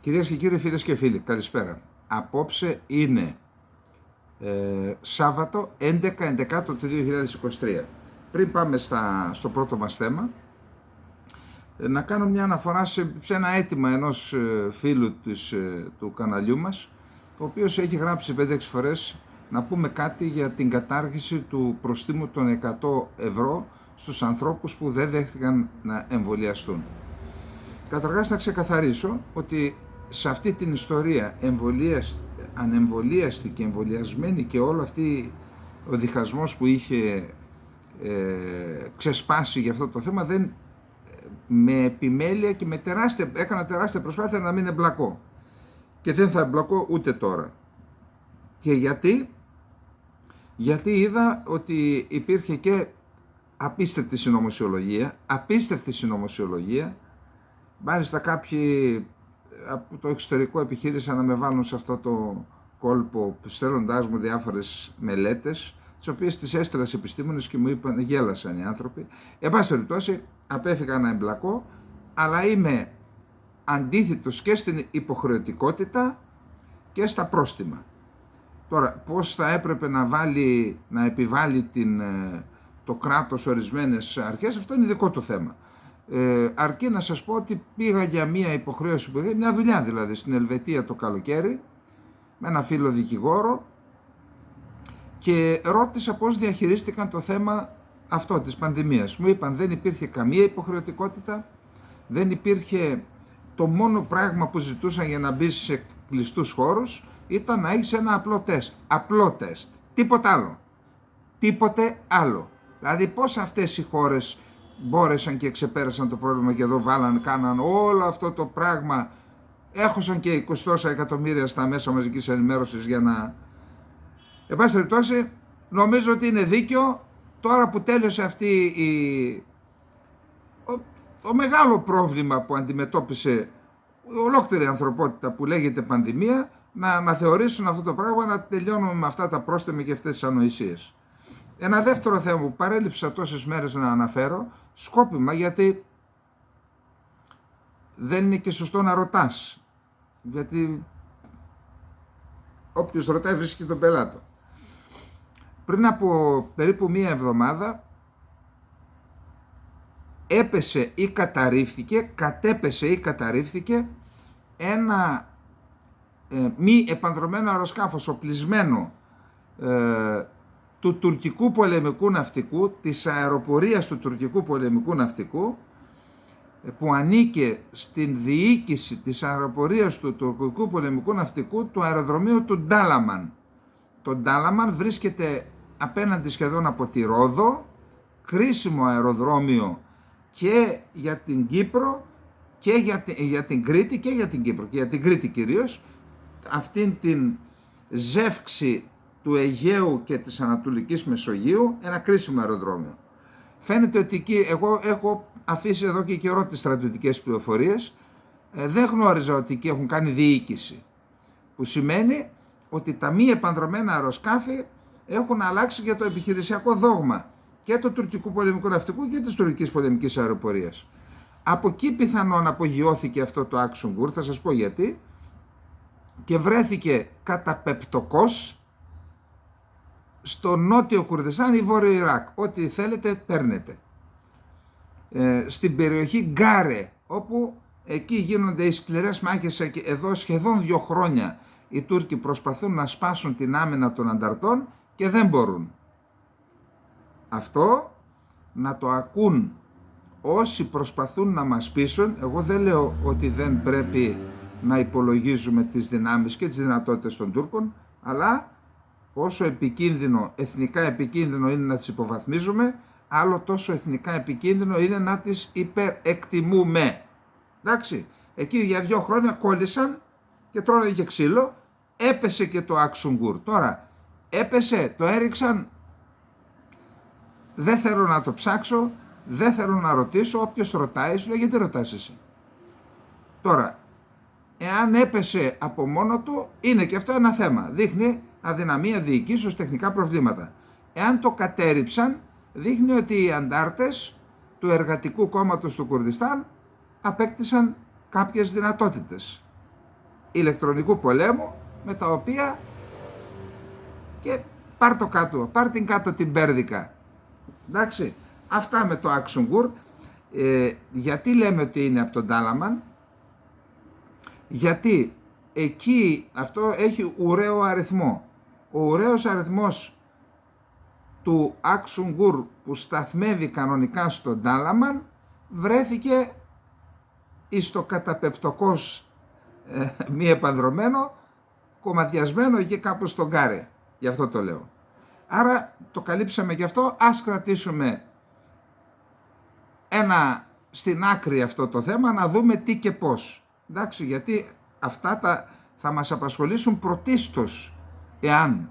Κυρίες και κύριοι, φίλες και φίλοι, καλησπέρα. Απόψε είναι Σάββατο 11 του 2023. Πριν πάμε στο πρώτο μας θέμα, να κάνω μια αναφορά σε ένα αίτημα ενός φίλου του καναλιού μας, ο οποίος έχει γράψει 5-6 φορές να πούμε κάτι για την κατάργηση του προστίμου των 100 ευρώ στους ανθρώπους που δεν δέχτηκαν να εμβολιαστούν. Καταρχάς να ξεκαθαρίσω ότι σε αυτή την ιστορία ανεμβολίαστη και εμβολιασμένη και όλο αυτή ο διχασμός που είχε ξεσπάσει για αυτό το θέμα, δεν με επιμέλεια και έκανα τεράστια προσπάθεια να μην εμπλακώ και δεν θα εμπλακώ ούτε τώρα. Και γιατί είδα ότι υπήρχε και απίστευτη συνωμοσιολογία. Μάλιστα κάποιοι από το εξωτερικό επιχείρησαν να με βάλουν σε αυτό το κόλπο στέλνοντάς μου διάφορες μελέτες, τις οποίες τις έστειλα σε επιστήμονες και μου είπαν, γέλασαν οι άνθρωποι. Εν πάση περιπτώσει, απέφυγα να εμπλακώ, αλλά είμαι αντίθετος και στην υποχρεωτικότητα και στα πρόστιμα. Τώρα, πώς θα έπρεπε να επιβάλλει το κράτος ορισμένες αρχές, αυτό είναι δικό του θέμα. Αρκεί να σας πω ότι πήγα για μια υποχρέωση που είχε, μια δουλειά δηλαδή, στην Ελβετία το καλοκαίρι, με ένα φίλο δικηγόρο, και ρώτησα πώς διαχειρίστηκαν το θέμα αυτό της πανδημίας. Μου είπαν δεν υπήρχε καμία υποχρεωτικότητα, δεν υπήρχε, το μόνο πράγμα που ζητούσαν για να μπει σε κλειστούς χώρους ήταν να έχεις ένα απλό τεστ, τίποτε άλλο. Δηλαδή πώς αυτές οι χώρες μπόρεσαν και ξεπέρασαν το πρόβλημα και εδώ κάναν όλο αυτό το πράγμα, έχωσαν και 20 εκατομμύρια στα μέσα μαζικής ενημέρωσης για να... Εν πάση περιπτώσει, νομίζω ότι είναι δίκαιο τώρα που τέλειωσε αυτή το μεγάλο πρόβλημα που αντιμετώπισε ολόκληρη η ανθρωπότητα που λέγεται πανδημία, να θεωρήσουν αυτό το πράγμα, να τελειώνουμε με αυτά τα πρόστιμα και αυτές τις ανοησίες. Ένα δεύτερο θέμα που παρέλειψα τόσες μέρες να αναφέρω, σκόπιμα, γιατί δεν είναι και σωστό να ρωτάς, γιατί όποιος ρωτάει βρίσκει τον πελάτο. Πριν από περίπου μία εβδομάδα κατέπεσε ή καταρρίφθηκε ένα μη επανδρωμένο αεροσκάφος οπλισμένο του τουρκικού πολεμικού ναυτικού, της αεροπορίας του τουρκικού πολεμικού ναυτικού, που ανήκε στην διοίκηση της αεροπορίας του τουρκικού πολεμικού ναυτικού του αεροδρομίου του Ντάλαμαν. Το Ντάλαμαν βρίσκεται απέναντι σχεδόν από τη Ρόδο, κρίσιμο αεροδρόμιο και για την Κύπρο και για την Κρήτη και για την Κύπρο και για την Κρήτη κυρίως, αυτήν την ζεύξη του Αιγαίου και της Ανατολικής Μεσογείου, ένα κρίσιμο αεροδρόμιο. Φαίνεται ότι εκεί, εγώ έχω αφήσει εδώ και καιρό τις στρατιωτικές πληροφορίες, δεν γνώριζα ότι εκεί έχουν κάνει διοίκηση, που σημαίνει ότι τα μη επανδρωμένα αεροσκάφη έχουν αλλάξει και το επιχειρησιακό δόγμα και του τουρκικού πολεμικού ναυτικού και της τουρκικής πολεμικής αεροπορίας. Από εκεί πιθανόν απογειώθηκε αυτό το Άξονγκουρ, θα σας πω γιατί, και βρέθηκε καταπεπτοκός στο νότιο Κουρδιστάν ή βόρειο Ιράκ. Ό,τι θέλετε παίρνετε. Στην περιοχή Γκάρε, όπου εκεί γίνονται οι σκληρές μάχες, εδώ σχεδόν 2 χρόνια οι Τούρκοι προσπαθούν να σπάσουν την άμυνα των ανταρτών και δεν μπορούν. Αυτό να το ακούν όσοι προσπαθούν να μας πείσουν. Εγώ δεν λέω ότι δεν πρέπει να υπολογίζουμε τις δυνάμεις και τις δυνατότητες των Τούρκων, αλλά όσο εθνικά επικίνδυνο είναι να τις υποβαθμίζουμε, άλλο τόσο εθνικά επικίνδυνο είναι να τις υπερεκτιμούμε. Εντάξει, εκεί για 2 χρόνια κόλλησαν και τρώνε και ξύλο, έπεσε και το Άξονγκουρ. Τώρα έπεσε, το έριξαν, δεν θέλω να το ψάξω, δεν θέλω να ρωτήσω, όποιος ρωτάει σου λέει γιατί ρωτάς εσύ. Τώρα, εάν έπεσε από μόνο του, είναι και αυτό ένα θέμα, δείχνει αδυναμία διοικήσεως, τεχνικά προβλήματα. Εάν το κατέριψαν, δείχνει ότι οι αντάρτες του Εργατικού Κόμματος του Κουρδιστάν απέκτησαν κάποιες δυνατότητες. ηλεκτρονικού πολέμου, με τα οποία και πάρ' το κάτω, πάρ' την κάτω την Πέρδικα. Εντάξει, αυτά με το Αξουγγούρ. Γιατί λέμε ότι είναι από τον Τάλαμαν? Γιατί εκεί αυτό έχει ουραίο αριθμό. Ο ουραίος αριθμός του Αξουγγούρ που σταθμεύει κανονικά στον Τάλαμαν βρέθηκε εις το καταπεπτοκός μη επανδρωμένο, κομματιασμένο εκεί κάπου στον Κάρε. Γι' αυτό το λέω. Άρα το καλύψαμε γι' αυτό. Ας κρατήσουμε στην άκρη αυτό το θέμα, να δούμε τι και πώς. Εντάξει, γιατί αυτά θα μας απασχολήσουν πρωτίστως, εάν,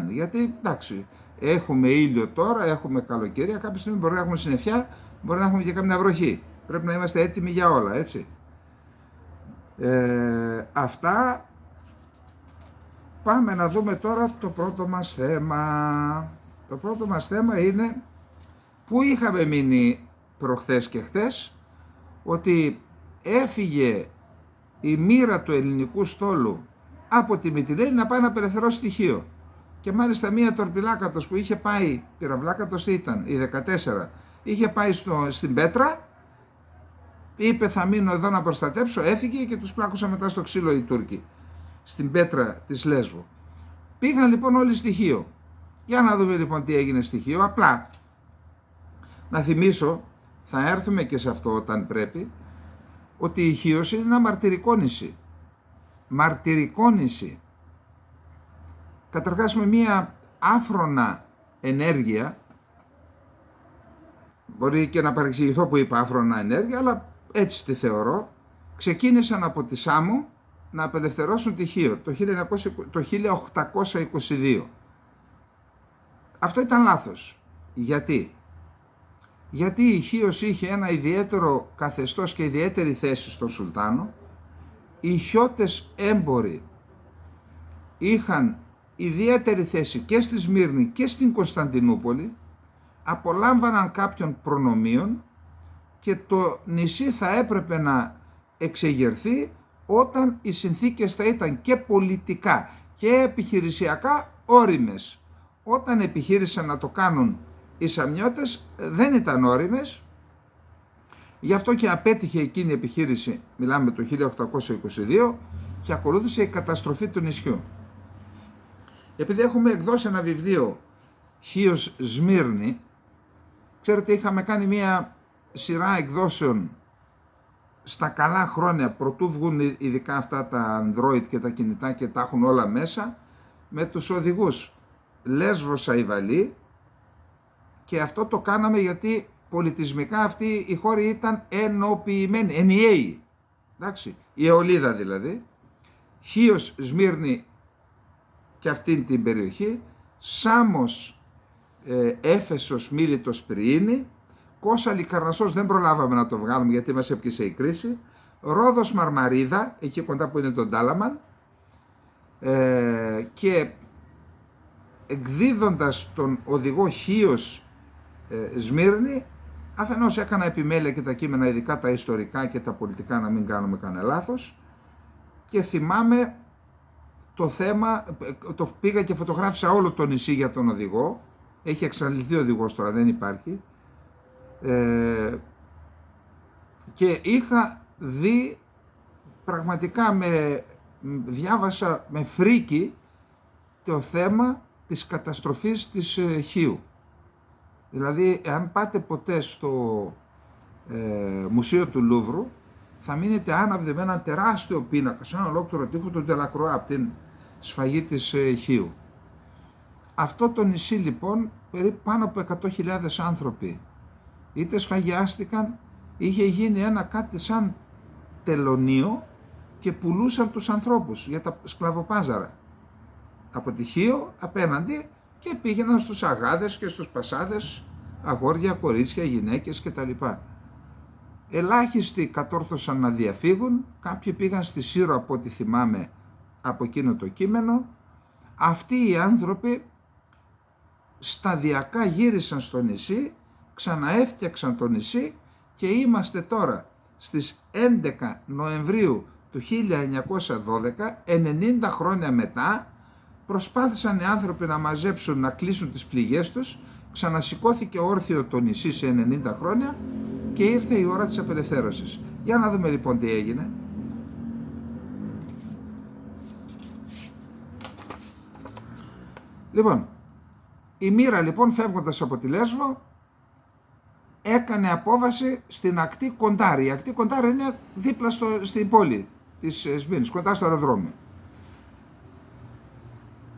γιατί εντάξει, έχουμε ήλιο τώρα, έχουμε καλοκαιρία, κάποια στιγμή μπορεί να έχουμε συννεφιά, μπορεί να έχουμε και κάμια βροχή. Πρέπει να είμαστε έτοιμοι για όλα, έτσι. Αυτά. Πάμε να δούμε τώρα το πρώτο μας θέμα. Το πρώτο μας θέμα είναι που είχαμε μείνει προχθές και χθες, ότι έφυγε η μοίρα του ελληνικού στόλου από τη Μυτιλήνη να πάει να απελευθερώσει στοιχείο. Και μάλιστα μία τορπιλάκατος που είχε πάει, πυραυλάκατος τι ήταν, η 14, είχε πάει στην Πέτρα, είπε θα μείνω εδώ να προστατέψω, έφυγε και τους πλάκωσαν μετά στο ξύλο οι Τούρκοι, στην Πέτρα της Λέσβου. Πήγαν λοιπόν όλοι στοιχείο. Για να δούμε λοιπόν τι έγινε στοιχείο. Απλά να θυμίσω, θα έρθουμε και σε αυτό όταν πρέπει, ότι η Χίος είναι ένα μαρτυρικό νησί. Μαρτυρικό νησί. Καταρχάς με μία άφρονα ενέργεια, μπορεί και να παρεξηγηθώ που είπα άφρονα ενέργεια, αλλά έτσι τη θεωρώ, ξεκίνησαν από τη Σάμο να απελευθερώσουν τη Χίο το 1822. Αυτό ήταν λάθος. Γιατί? Γιατί η Χίος είχε ένα ιδιαίτερο καθεστώς και ιδιαίτερη θέση στον Σουλτάνο. Οι Χιώτες έμποροι είχαν ιδιαίτερη θέση και στη Σμύρνη και στην Κωνσταντινούπολη, απολάμβαναν κάποιων προνομίων και το νησί θα έπρεπε να εξεγερθεί όταν οι συνθήκες θα ήταν και πολιτικά και επιχειρησιακά όριμες. Όταν επιχείρησαν να το κάνουν οι Σαμιώτες δεν ήταν όριμες, γι' αυτό και απέτυχε εκείνη η επιχείρηση, μιλάμε το 1822, και ακολούθησε η καταστροφή του νησιού. Επειδή έχουμε εκδώσει ένα βιβλίο Χίος Σμύρνη, ξέρετε είχαμε κάνει μία σειρά εκδόσεων στα καλά χρόνια, προτού βγουν ειδικά αυτά τα Android και τα κινητά και τα έχουν όλα μέσα, με τους οδηγούς Λέσβος Αϊβαλή, και αυτό το κάναμε γιατί πολιτισμικά αυτή η χώρη ήταν ενοποιημένη, ενιαίοι, εντάξει, η Αιωλίδα δηλαδή, Χίος Σμύρνη και αυτήν την περιοχή, Σάμος, Έφεσος, Μίλητος, Πριήνη, Κόσα Λικαρνασσός δεν προλάβαμε να το βγάλουμε γιατί μας έπιασε η κρίση, Ρόδος Μαρμαρίδα, εκεί κοντά που είναι τον Τάλαμαν, και εκδίδοντας τον οδηγό Χίος Σμύρνη, αφενός έκανα επιμέλεια και τα κείμενα, ειδικά τα ιστορικά και τα πολιτικά, να μην κάνουμε κανένα λάθος, και θυμάμαι το θέμα, το πήγα και φωτογράφησα όλο το νησί για τον οδηγό, έχει εξαντληθεί ο οδηγός τώρα, δεν υπάρχει, και είχα δει πραγματικά, διάβασα με φρίκι το θέμα της καταστροφής της Χίου. Δηλαδή, αν πάτε ποτέ στο Μουσείο του Λούβρου, θα μείνετε άναυδοι με έναν τεράστιο πίνακα, σαν ολόκληρο τείχο του Ντελακροά, από την σφαγή της Χίου. Αυτό το νησί λοιπόν, περίπου πάνω από 100.000 άνθρωποι είτε σφαγιάστηκαν, είχε γίνει ένα κάτι σαν τελωνείο και πουλούσαν τους ανθρώπους για τα σκλαβοπάζαρα. Από τη Χίο απέναντι, και πήγαιναν στους αγάδες και στους πασάδες, αγόρια, κορίτσια, γυναίκες κτλ. Ελάχιστοι κατόρθωσαν να διαφύγουν, κάποιοι πήγαν στη Σύρο από ό,τι θυμάμαι από εκείνο το κείμενο. Αυτοί οι άνθρωποι σταδιακά γύρισαν στο νησί, ξαναέφτιαξαν το νησί, και είμαστε τώρα στις 11 Νοεμβρίου το 1912, 90 χρόνια μετά, προσπάθησαν οι άνθρωποι να μαζέψουν, να κλείσουν τις πληγές τους, ξανασηκώθηκε όρθιο το νησί σε 90 χρόνια και ήρθε η ώρα της απελευθέρωσης. Για να δούμε λοιπόν τι έγινε. Λοιπόν, η Μοίρα λοιπόν φεύγοντας από τη Λέσβο έκανε απόβαση στην ακτή Κοντάρη. Η ακτή Κοντάρη είναι δίπλα στην πόλη της Σμύρνης, κοντά στο αεροδρόμιο.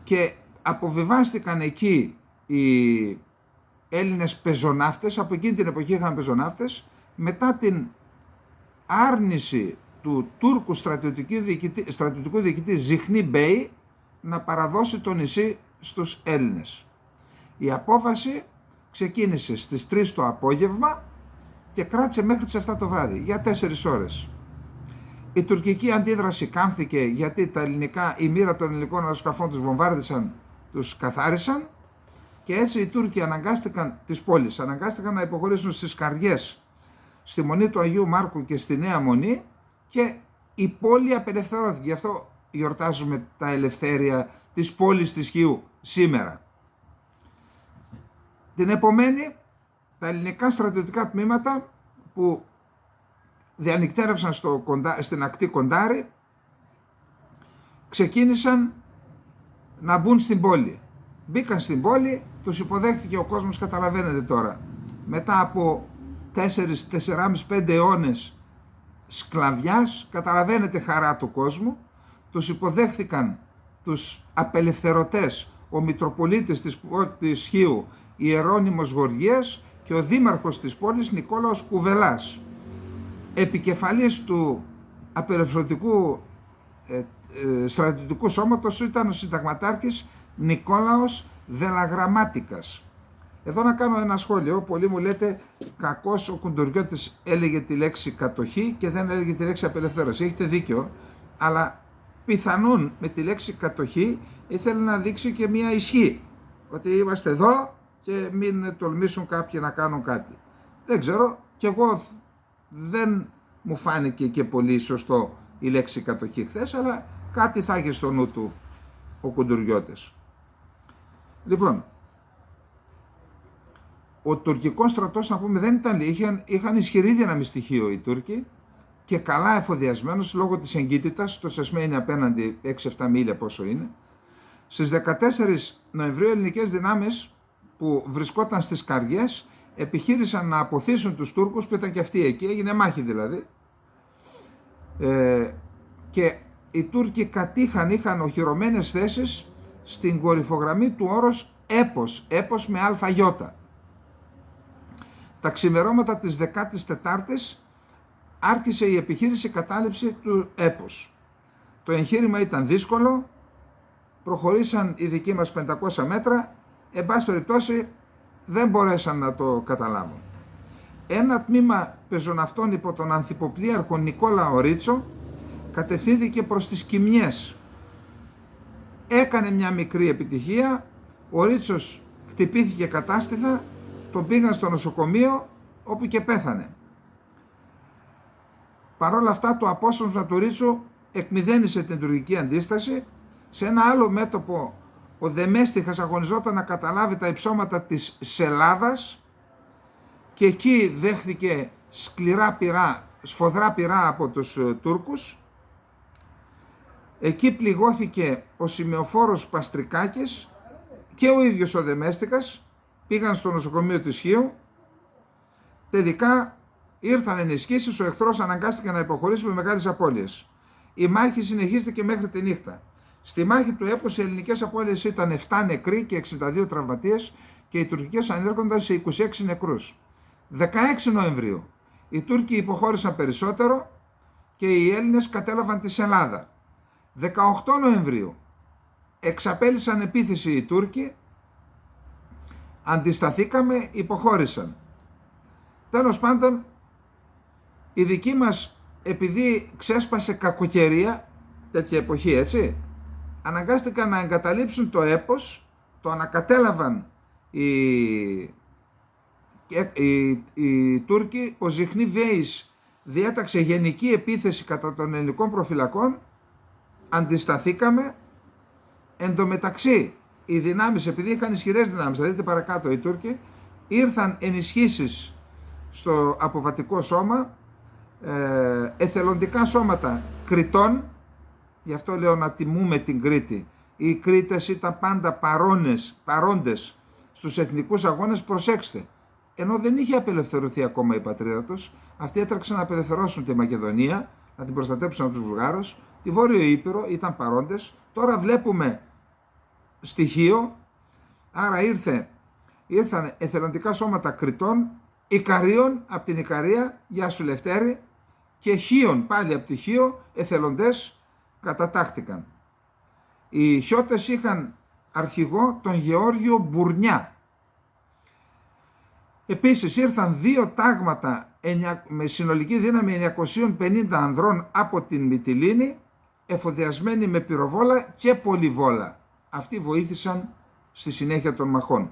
Και αποβιβάστηκαν εκεί οι Έλληνες πεζοναύτες, από εκείνη την εποχή είχαν πεζοναύτες, μετά την άρνηση του Τούρκου στρατιωτικού διοικητή Ζιχνή Μπέι να παραδώσει το νησί στους Έλληνες. Η απόβαση ξεκίνησε στις 3 το απόγευμα και κράτησε μέχρι τις 7 το βράδυ, για 4 ώρες. Η τουρκική αντίδραση κάμφθηκε γιατί η μοίρα των ελληνικών αεροσκαφών τους βομβάρδισαν, τους καθάρισαν και έτσι οι Τούρκοι της πόλης αναγκάστηκαν να υποχωρήσουν στις Καριές, στη Μονή του Αγίου Μάρκου και στη Νέα Μονή και η πόλη απελευθερώθηκε. Γι' αυτό γιορτάζουμε τα ελευθέρια της πόλης της Χίου σήμερα. Την επομένη, τα ελληνικά στρατιωτικά τμήματα που διανυκτέρευσαν στην ακτή Κοντάρη ξεκίνησαν να μπουν στην πόλη. Μπήκαν στην πόλη, τους υποδέχθηκε ο κόσμος, καταλαβαίνετε τώρα. Μετά από 4,5-5 αιώνες σκλαβιάς, καταλαβαίνετε χαρά του κόσμου, τους υποδέχθηκαν τους απελευθερωτές, ο Μητροπολίτης της Χίου Ιερώνυμος Γοργίας και ο δήμαρχος της πόλης Νικόλαος Κουβελάς. Επικεφαλής του απελευθερωτικού στρατιωτικού σώματος ήταν ο συνταγματάρχης Νικόλαος Δελαγραμμάτικας. Εδώ να κάνω ένα σχόλιο. Πολλοί μου λέτε κακώς ο Κουντουριώτης έλεγε τη λέξη κατοχή και δεν έλεγε τη λέξη απελευθέρωση. Έχετε δίκιο, αλλά πιθανόν με τη λέξη κατοχή ήθελε να δείξει και μια ισχύ. Ότι είμαστε εδώ και μην τολμήσουν κάποιοι να κάνουν κάτι. Δεν ξέρω, και εγώ δεν μου φάνηκε και πολύ σωστό η λέξη κατοχή χθες, αλλά κάτι θα έχει στο νου του ο Κουντουριώτης. Λοιπόν, ο τουρκικός στρατός, να πούμε, δεν ήταν, είχαν ισχυρή δύναμη στοιχείο οι Τούρκοι και καλά εφοδιασμένος λόγω της εγκύτητας, το Σεσμέ είναι απέναντι 6-7 μίλια πόσο είναι. Στις 14 Νοεμβρίου ελληνικές δυνάμεις που βρισκόταν στις Καριές επιχείρησαν να αποθήσουν τους Τούρκους που ήταν και αυτοί εκεί, έγινε μάχη δηλαδή. Και οι Τούρκοι είχαν οχυρωμένες θέσεις στην κορυφογραμμή του όρος Έπος με αλφαγιώτα. Τα ξημερώματα της 14ης άρχισε η επιχείρηση κατάληψη του Έπος. Το εγχείρημα ήταν δύσκολο, προχωρήσαν οι δικοί μας 500 μέτρα, εν πάση περιπτώσει δεν μπορέσαν να το καταλάβουν. Ένα τμήμα πεζοναυτών υπό τον ανθυποπλοίαρχο Νικόλα Ορίτσο κατευθύνθηκε προς τις Κιμιές. Έκανε μια μικρή επιτυχία, ο Ρίτσος χτυπήθηκε κατάστηθα, τον πήγαν στο νοσοκομείο όπου και πέθανε. Παρ' όλα αυτά το απόσπασμα του Ρίτσου εκμηδένισε την τουρκική αντίσταση. Σε ένα άλλο μέτωπο ο Δεμέστιχας αγωνιζόταν να καταλάβει τα υψώματα της Σελάδας και εκεί δέχθηκε σφοδρά πυρά από τους Τούρκους. Εκεί πληγώθηκε ο σημεοφόρος Παστρικάκης και ο ίδιος ο Δεμέστιχας, πήγαν στο νοσοκομείο της Χίου. Τελικά ήρθαν ενισχύσεις, ο εχθρός αναγκάστηκε να υποχωρήσει με μεγάλες απώλειες. Η μάχη συνεχίστηκε μέχρι τη νύχτα. Στη μάχη του Έπος οι ελληνικές απώλειες ήταν 7 νεκροί και 62 τραυματίες και οι τουρκικές ανέρχονταν σε 26 νεκρούς. 16 Νοεμβρίου οι Τούρκοι υποχώρησαν περισσότερο και οι Έλληνες κατέλαβαν τη Σελάδα. 18 Νοεμβρίου εξαπέλυσαν επίθεση οι Τούρκοι, αντισταθήκαμε, υποχώρησαν. Τέλος πάντων, οι δικοί μας, επειδή ξέσπασε κακοκαιρία, τέτοια εποχή έτσι, αναγκάστηκαν να εγκαταλείψουν το Έπος, το ανακατέλαβαν οι Τούρκοι, ο Ζιχνή Βέης διέταξε γενική επίθεση κατά των ελληνικών προφυλακών, αντισταθήκαμε. Εν τω μεταξύ, οι δυνάμεις, επειδή είχαν ισχυρές δυνάμεις, θα δείτε παρακάτω οι Τούρκοι, ήρθαν ενισχύσεις στο αποβατικό σώμα, εθελοντικά σώματα Κρητών, γι' αυτό λέω να τιμούμε την Κρήτη. Οι Κρήτες ήταν πάντα παρόντες στους εθνικούς αγώνες, προσέξτε. Ενώ δεν είχε απελευθερωθεί ακόμα η πατρίδα τους, αυτοί έτρεξαν να απελευθερώσουν τη Μακεδονία, να την προστατέψουν από τους Βουλγάρους, τη Βόρειο Ήπειρο, ήταν παρόντες. Τώρα βλέπουμε στοιχείο, άρα ήρθαν εθελοντικά σώματα Κρητών, Ικαρίων από την Ικαρία, γεια σου Λευτέρη, και Χίων πάλι από τη Χίο, εθελοντές κατατάχτηκαν. Οι Χιώτες είχαν αρχηγό τον Γεώργιο Μπουρνιά. Επίσης ήρθαν 2 τάγματα με συνολική δύναμη 950 ανδρών από την Μυτιλήνη, εφοδιασμένοι με πυροβόλα και πολυβόλα. Αυτοί βοήθησαν στη συνέχεια των μαχών.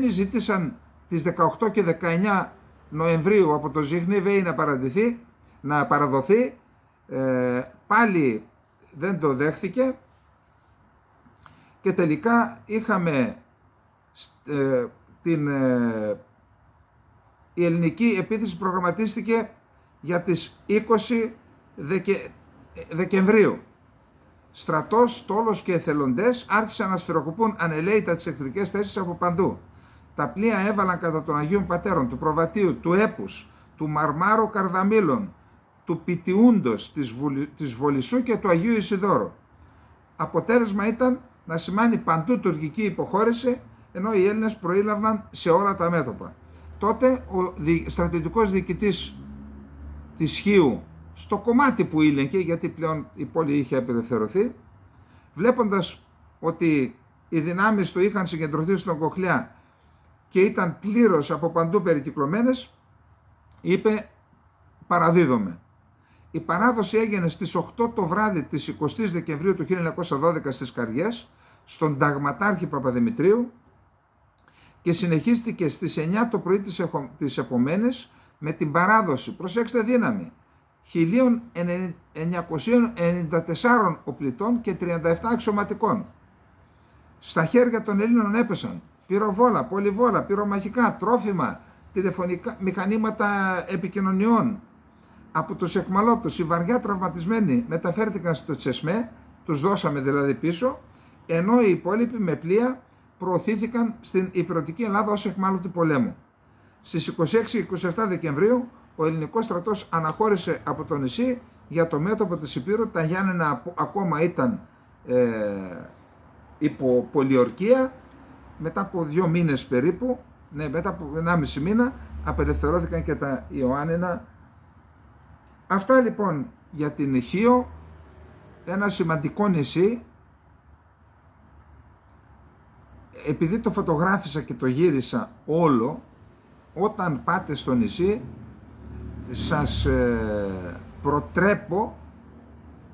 Ζητήσαν τις 18 και 19 Νοεμβρίου από το Ζιχνίβεϊ να παραδοθεί, πάλι δεν το δέχθηκε και τελικά είχαμε η ελληνική επίθεση προγραμματίστηκε για τις 20 Δεκεμβρίου. Στρατός, στόλος και εθελοντές άρχισαν να σφυροκοπούν ανελαίητα τις εχθρικές θέσεις από παντού. Τα πλοία έβαλαν κατά των Αγίων Πατέρων, του Προβατίου, του Έπους, του Μαρμάρου Καρδαμήλων, του Πιτιούντος, της Βολισσού και του Αγίου Ισιδώρου. Αποτέλεσμα ήταν να σημάνει παντού τουρκική υποχώρηση, ενώ οι Έλληνες προήλαβαν σε όλα τα μέτωπα. Τότε ο στρατιωτικός διοικητής της Χίου, στο κομμάτι που ήλεγχε, γιατί πλέον η πόλη είχε απελευθερωθεί, βλέποντας ότι οι δυνάμεις του είχαν συγκεντρωθεί στον Κοχλιά και ήταν πλήρως από παντού περικυκλωμένες, είπε παραδίδομαι. Η παράδοση έγινε στις 8 το βράδυ της 20 Δεκεμβρίου του 1912 στις Καριές, στον Ταγματάρχη Παπαδημητρίου, και συνεχίστηκε στις 9 το πρωί της επομένης με την παράδοση, προσέξτε δύναμη, 1.994 οπλιτών και 37 αξιωματικών. Στα χέρια των Ελλήνων έπεσαν πυροβόλα, πολυβόλα, πυρομαχικά, τρόφιμα, τηλεφωνικά, μηχανήματα επικοινωνιών. Από τους εχμαλώτους οι βαριά τραυματισμένοι μεταφέρθηκαν στο Τσεσμέ, τους δώσαμε δηλαδή πίσω, ενώ οι υπόλοιποι με πλοία προωθήθηκαν στην Ηπειρωτική Ελλάδα ως εχμάλωτοι πολέμου. Στις 26 και 27 Δεκεμβρίου ο ελληνικός στρατός αναχώρησε από το νησί για το μέτωπο της Υπήρου. Τα Γιάννενα ακόμα ήταν υπό πολιορκία. Μετά από 2 μήνες περίπου, μετά από 1,5 μήνα, απελευθερώθηκαν και τα Ιωάννινα. Αυτά λοιπόν για την Χίο, ένα σημαντικό νησί. Επειδή το φωτογράφησα και το γύρισα όλο, όταν πάτε στο νησί σας προτρέπω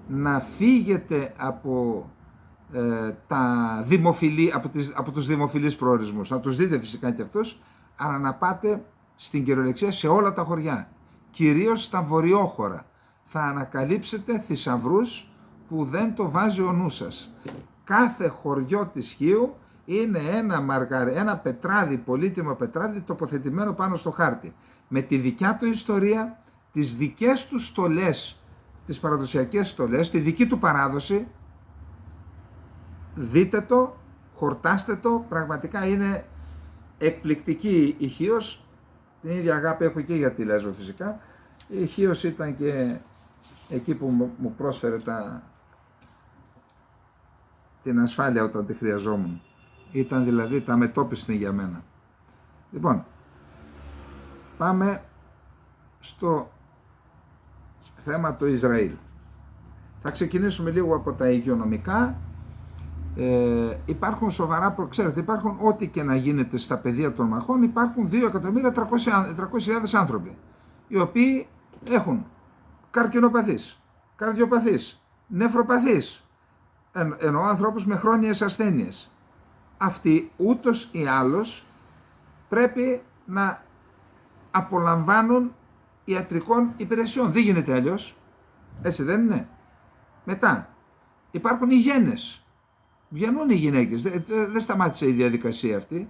να φύγετε από από τους δημοφιλείς προορισμούς, να τους δείτε φυσικά και αυτούς, αλλά να πάτε στην κυριολεξία σε όλα τα χωριά, κυρίως στα βορειόχωρα. Θα ανακαλύψετε θησαυρούς που δεν το βάζει ο νου σας. Κάθε χωριό της Χίου είναι ένα πετράδι, πολύτιμο πετράδι, τοποθετημένο πάνω στο χάρτη, με τη δικιά του ιστορία, τις δικές του στολές, τις παραδοσιακές στολές, τη δική του παράδοση. Δείτε το, χορτάστε το, πραγματικά είναι εκπληκτική η Χίος. Την ίδια αγάπη έχω και για τη Λέσβο φυσικά. Η Χίος ήταν και εκεί που μου πρόσφερε την ασφάλεια όταν τη χρειαζόμουν. Ήταν δηλαδή τα μετώπιστη για μένα. Λοιπόν, πάμε στο θέμα του Ισραήλ. Θα ξεκινήσουμε λίγο από τα υγειονομικά. Υπάρχουν σοβαρά, ξέρετε, υπάρχουν ό,τι και να γίνεται στα πεδία των μαχών, υπάρχουν 2.300.000 άνθρωποι, οι οποίοι έχουν καρκινοπαθείς, καρδιοπαθείς, νεφροπαθείς, εννοώ ανθρώπους με χρόνιες ασθένειες. Αυτοί ούτως ή άλλως πρέπει να απολαμβάνουν ιατρικών υπηρεσιών. Δεν γίνεται αλλιώς. Έτσι δεν είναι? Μετά υπάρχουν οι γένες. Βγαίνουν οι γυναίκες. Δεν σταμάτησε η διαδικασία αυτή.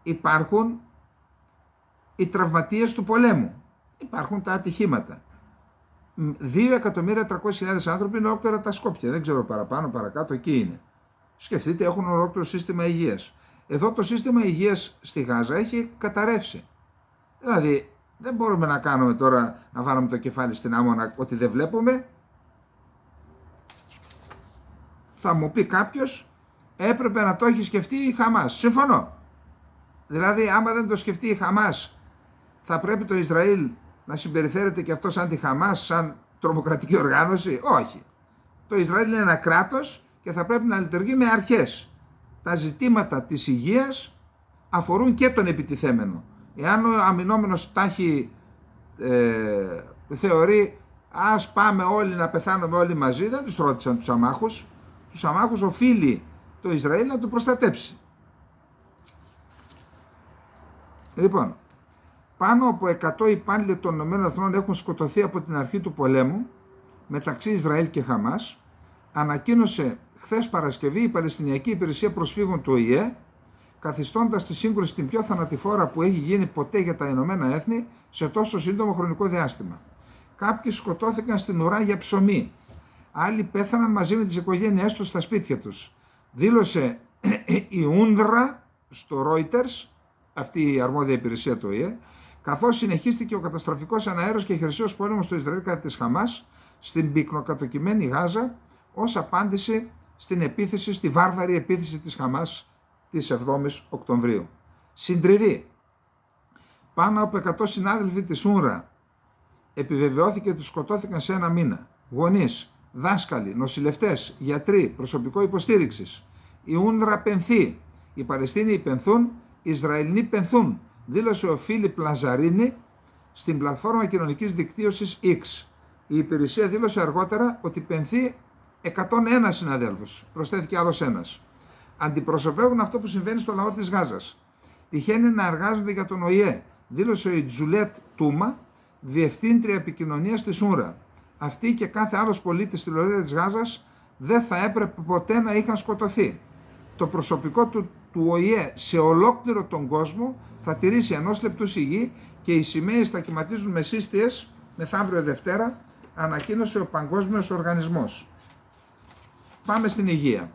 Υπάρχουν οι τραυματίες του πολέμου. Υπάρχουν τα ατυχήματα. 2.300.000 άνθρωποι είναι ολόκληρα τα Σκόπια. Δεν ξέρω παραπάνω, παρακάτω, εκεί είναι. Σκεφτείτε, έχουν ολόκληρο σύστημα υγείας. Εδώ το σύστημα υγείας στη Γάζα έχει καταρρεύσει. Δηλαδή, δεν μπορούμε να κάνουμε τώρα, να βάλουμε το κεφάλι στην άμμο ότι δεν βλέπουμε. Θα μου πει κάποιος, έπρεπε να το έχει σκεφτεί η Χαμάς. Συμφωνώ. Δηλαδή, άμα δεν το σκεφτεί η Χαμάς, θα πρέπει το Ισραήλ να συμπεριφέρεται και αυτό σαν τη Χαμάς, σαν τρομοκρατική οργάνωση? Όχι. Το Ισραήλ είναι ένα κράτος και θα πρέπει να λειτουργεί με αρχές. Τα ζητήματα της υγείας αφορούν και τον επιτιθέμενο. Εάν ο αμυνόμενος τάχει θεωρεί ας πάμε όλοι να πεθάνουμε όλοι μαζί, δεν τους ρώτησαν τους αμάχους. Τους αμάχους οφείλει το Ισραήλ να του προστατέψει. Λοιπόν, πάνω από 100 υπάλληλοι των ΗΠΑ έχουν σκοτωθεί από την αρχή του πολέμου μεταξύ Ισραήλ και Χαμάς, ανακοίνωσε χθες Παρασκευή η Παλαιστινιακή Υπηρεσία Προσφύγων του ΟΗΕ, καθιστώντας τη σύγκρουση την πιο θανατηφόρα που έχει γίνει ποτέ για τα Ηνωμένα Έθνη σε τόσο σύντομο χρονικό διάστημα. Κάποιοι σκοτώθηκαν στην ουρά για ψωμί, άλλοι πέθαναν μαζί με τις οικογένειές τους στα σπίτια τους. Δήλωσε η UNRWA στο Reuters, αυτή η αρμόδια υπηρεσία του ΟΗΕ, καθώς συνεχίστηκε ο καταστροφικός αναέρος και χερσαίος πόλεμος του Ισραήλ κατά της Χαμάς στην πυκνοκατοικημένη Γάζα, ως απάντηση στην επίθεση, στη βάρβαρη επίθεση της Χαμάς της 7ης Οκτωβρίου. Συντριβή. Πάνω από 100 συνάδελφοι της UNRWA επιβεβαιώθηκε ότι σκοτώθηκαν σε ένα μήνα. Γονείς, δάσκαλοι, νοσηλευτές, γιατροί, προσωπικό υποστήριξης. Η UNRWA πενθεί. Οι Παλαιστίνοι πενθούν, οι Ισραηλινοί πενθούν, δήλωσε ο Φίλιπ Λαζαρίνη στην πλατφόρμα κοινωνικής δικτύωσης X. Η υπηρεσία δήλωσε αργότερα ότι πενθεί 101 συναδέλφους. Προσθέθηκε άλλος ένας. Αντιπροσωπεύουν αυτό που συμβαίνει στο λαό της Γάζας. Τυχαίνει να εργάζονται για τον ΟΗΕ, δήλωσε η Τζουλέτ Τούμα, διευθύντρια επικοινωνίας της UNRWA. Αυτοί και κάθε άλλος πολίτης στη λωρίδα της Γάζας δεν θα έπρεπε ποτέ να είχαν σκοτωθεί. Το προσωπικό του ΟΗΕ σε ολόκληρο τον κόσμο θα τηρήσει 1 λεπτού σιγή και οι σημαίες θα κυματίζουν με σύστιες μεθαύριο Δευτέρα, ανακοίνωσε ο Παγκόσμιος Οργανισμός. Πάμε στην υγεία.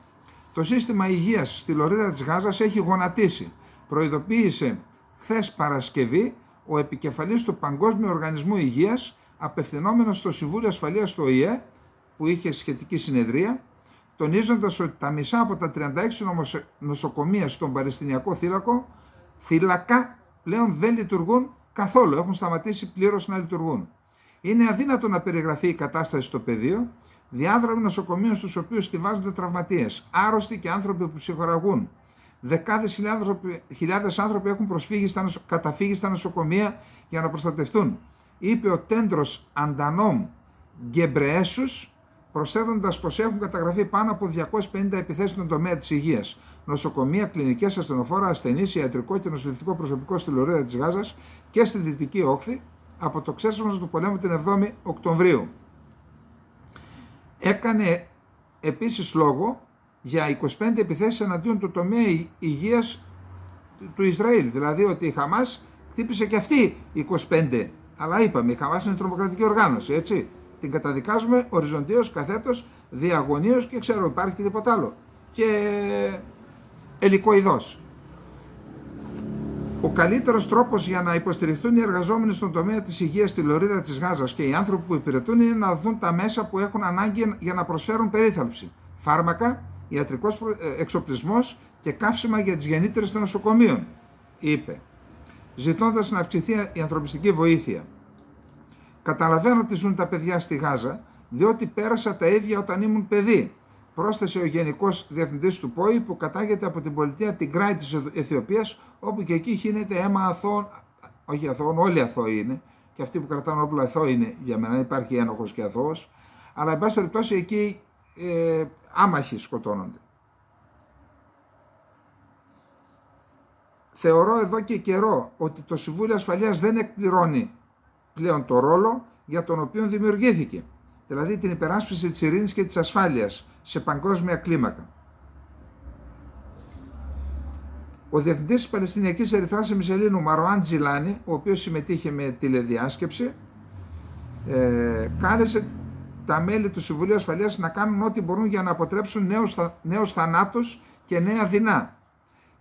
Το σύστημα υγείας στη λωρίδα της Γάζας έχει γονατίσει. Προειδοποίησε χθες Παρασκευή ο επικεφαλής του Παγκόσμιου Οργανισμού Υγείας, απευθυνόμενος στο Συμβούλιο Ασφαλείας του ΟΗΕ, που είχε σχετική συνεδρία, τονίζοντας ότι τα μισά από τα 36 νοσοκομεία στον Παλαιστινιακό θύλακα πλέον δεν λειτουργούν καθόλου, έχουν σταματήσει πλήρως να λειτουργούν. Είναι αδύνατο να περιγραφεί η κατάσταση στο πεδίο, διάδρομοι νοσοκομείων στους οποίους στιβάζονται τραυματίες, άρρωστοι και άνθρωποι που ψυχοραγούν. Δεκάδες χιλιάδες άνθρωποι έχουν καταφύγει στα νοσοκομεία για να προστατευτούν, είπε ο Τέντρος Αντανόμ Γκεμπρεέσους, προσθέτοντας πως έχουν καταγραφεί πάνω από 250 επιθέσεις στον τομέα της υγείας. Νοσοκομεία, κλινικές, ασθενοφόρα, ασθενείς, ιατρικό και νοσηλευτικό προσωπικό στη λωρίδα της Γάζας και στη Δυτική Όχθη από το ξέσπασμα του πολέμου την 7η Οκτωβρίου. Έκανε επίσης λόγο για 25 επιθέσεις εναντίον του τομέα υγείας του Ισραήλ. Δηλαδή ότι η Χαμάς χτύπησε και αυτή 25. Αλλά είπαμε, η Χαμάς είναι τρομοκρατική οργάνωση, έτσι. Την καταδικάζουμε οριζοντίως, καθέτος, διαγωνίως και ξέρω υπάρχει και τίποτα άλλο. Και ελικοειδώς. Ο καλύτερος τρόπος για να υποστηριχθούν οι εργαζόμενοι στον τομέα της υγείας στη λωρίδα της Γάζας και οι άνθρωποι που υπηρετούν είναι να δουν τα μέσα που έχουν ανάγκη για να προσφέρουν περίθαλψη. Φάρμακα, ιατρικός εξοπλισμός και καύσιμα για τις γεννήτρες των νοσοκομείων, είπε, ζητώντας να αυξηθεί η ανθρωπιστική βοήθεια. Καταλαβαίνω ότι ζουν τα παιδιά στη Γάζα, διότι πέρασα τα ίδια όταν ήμουν παιδί, πρόσθεσε ο Γενικός Διευθυντής του ΠΟΗ που κατάγεται από την πολιτεία Τιγκράη της Αιθιοπίας, όπου και εκεί χύνεται αίμα αθώων, όχι αθώων, όλοι αθώοι είναι, και αυτοί που κρατάνε όπλα αθώοι είναι για μένα, υπάρχει ένοχος και αθώος, αλλά εν πάση περιπτώσει εκεί άμαχοι σκοτώνονται. θεωρώ εδώ και καιρό ότι το Συμβούλιο Ασφαλείας δεν εκπληρώνει πλέον το ρόλο για τον οποίο δημιουργήθηκε, δηλαδή την υπεράσπιση της ειρήνης και της ασφάλειας σε παγκόσμια κλίμακα. Ο Διευθυντής της Παλαιστινιακής Ερυθράς Εμισελήνου, Μαρουάν Τζιλάνι, ο οποίος συμμετείχε με τηλεδιάσκεψη, κάλεσε τα μέλη του Συμβουλίου Ασφαλείας να κάνουν ό,τι μπορούν για να αποτρέψουν νέους θανάτους και νέα δεινά.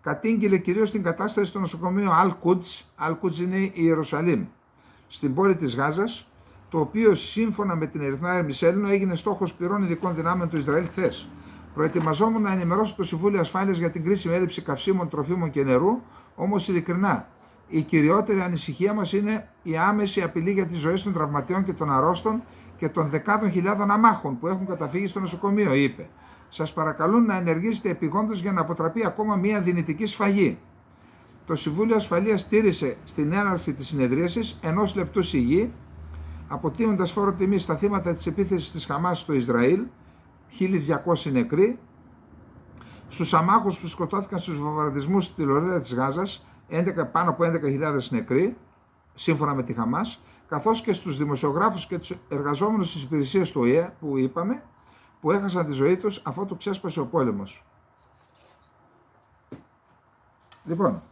Κατήγγειλε κυρίως την κατάσταση στο νοσοκομείο Al-Quds είναι η Ιερουσαλήμ, στην πόλη της Γάζας, το οποίο σύμφωνα με την Ερυθρά Εμισέλινο έγινε στόχος πυρών ειδικών δυνάμεων του Ισραήλ χθες. Προετοιμαζόμουν να ενημερώσω το Συμβούλιο Ασφάλειας για την κρίσιμη έλλειψη καυσίμων, τροφίμων και νερού, όμως ειλικρινά, η κυριότερη ανησυχία μας είναι η άμεση απειλή για τις ζωές των τραυματιών και των αρρώστων και των δεκάδων χιλιάδων αμάχων που έχουν καταφύγει στο νοσοκομείο, είπε. Σας παρακαλούν να ενεργήσετε επειγόντως για να αποτραπεί ακόμα μια δυνητική σφαγή. Το Συμβούλιο Ασφαλείας στήρισε στην έναρξη της συνεδρίασης 1 λεπτού σιγή, αποτείοντας φόρο τιμή στα θύματα της επίθεσης της Χαμάς στο Ισραήλ, 1.200 νεκροί, στους αμάχους που σκοτώθηκαν στους βομβαρδισμούς στη λωρίδα της Γάζας, πάνω από 11.000 νεκροί, σύμφωνα με τη Χαμάς, καθώς και στους δημοσιογράφους και τους εργαζόμενους στις υπηρεσίες του ΟΗΕ, που είπαμε, που έχασαν τη ζωή τους αφού του ξέσπασε ο πόλεμος. Λοιπόν,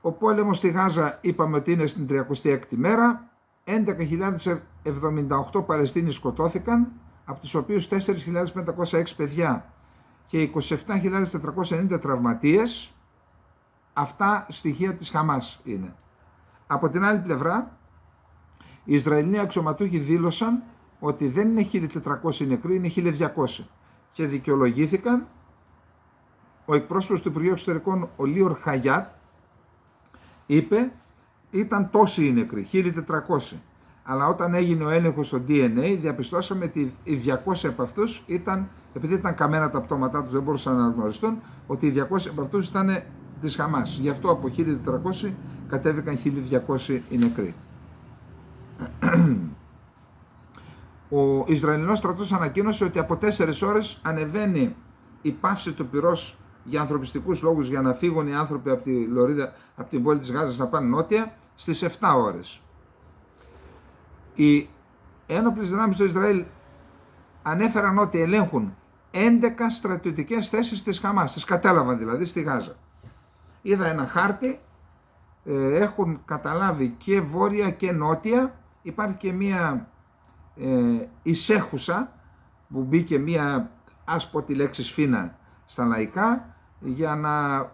ο πόλεμος στη Γάζα είπαμε ότι είναι στην 36η μέρα, 11.078 Παλαιστίνοι σκοτώθηκαν, από τους οποίους 4.506 παιδιά και 27.490 τραυματίες. Αυτά στοιχεία της Χαμάς είναι. Από την άλλη πλευρά, οι Ισραηλοί αξιωματούχοι δήλωσαν ότι δεν είναι 1.400 νεκροί, είναι 1.200 και δικαιολογήθηκαν. Ο εκπρόσωπος του Υπουργείου Εξωτερικών, ο Λίορ Χαγιάτ, είπε ήταν τόσοι οι νεκροί, 1.400. Αλλά όταν έγινε ο έλεγχος στο DNA, διαπιστώσαμε ότι οι 200 από αυτούς ήταν, επειδή ήταν καμένα τα πτώματά τους, δεν μπορούσαν να αναγνωριστούν, ότι οι 200 από αυτούς ήταν της Χαμάς. Γι' αυτό από 1.400 κατέβηκαν 1.200 οι νεκροί. Ο Ισραηλινός στρατός ανακοίνωσε ότι από 4 ώρες ανεβαίνει η πάυση του πυρός για ανθρωπιστικούς λόγους, για να φύγουν οι άνθρωποι από τη λωρίδα, από την πόλη της Γάζας να πάνε νότια, στις 7 ώρες. Οι ένοπλες δυνάμεις του Ισραήλ ανέφεραν ότι ελέγχουν 11 στρατιωτικές θέσεις της Χαμάς, τις κατέλαβαν δηλαδή στη Γάζα. Είδα ένα χάρτη, έχουν καταλάβει και βόρεια και νότια, υπάρχει και μία εισέχουσα που μπήκε μία, ας πω τη λέξη σφήνα στα λαϊκά, για να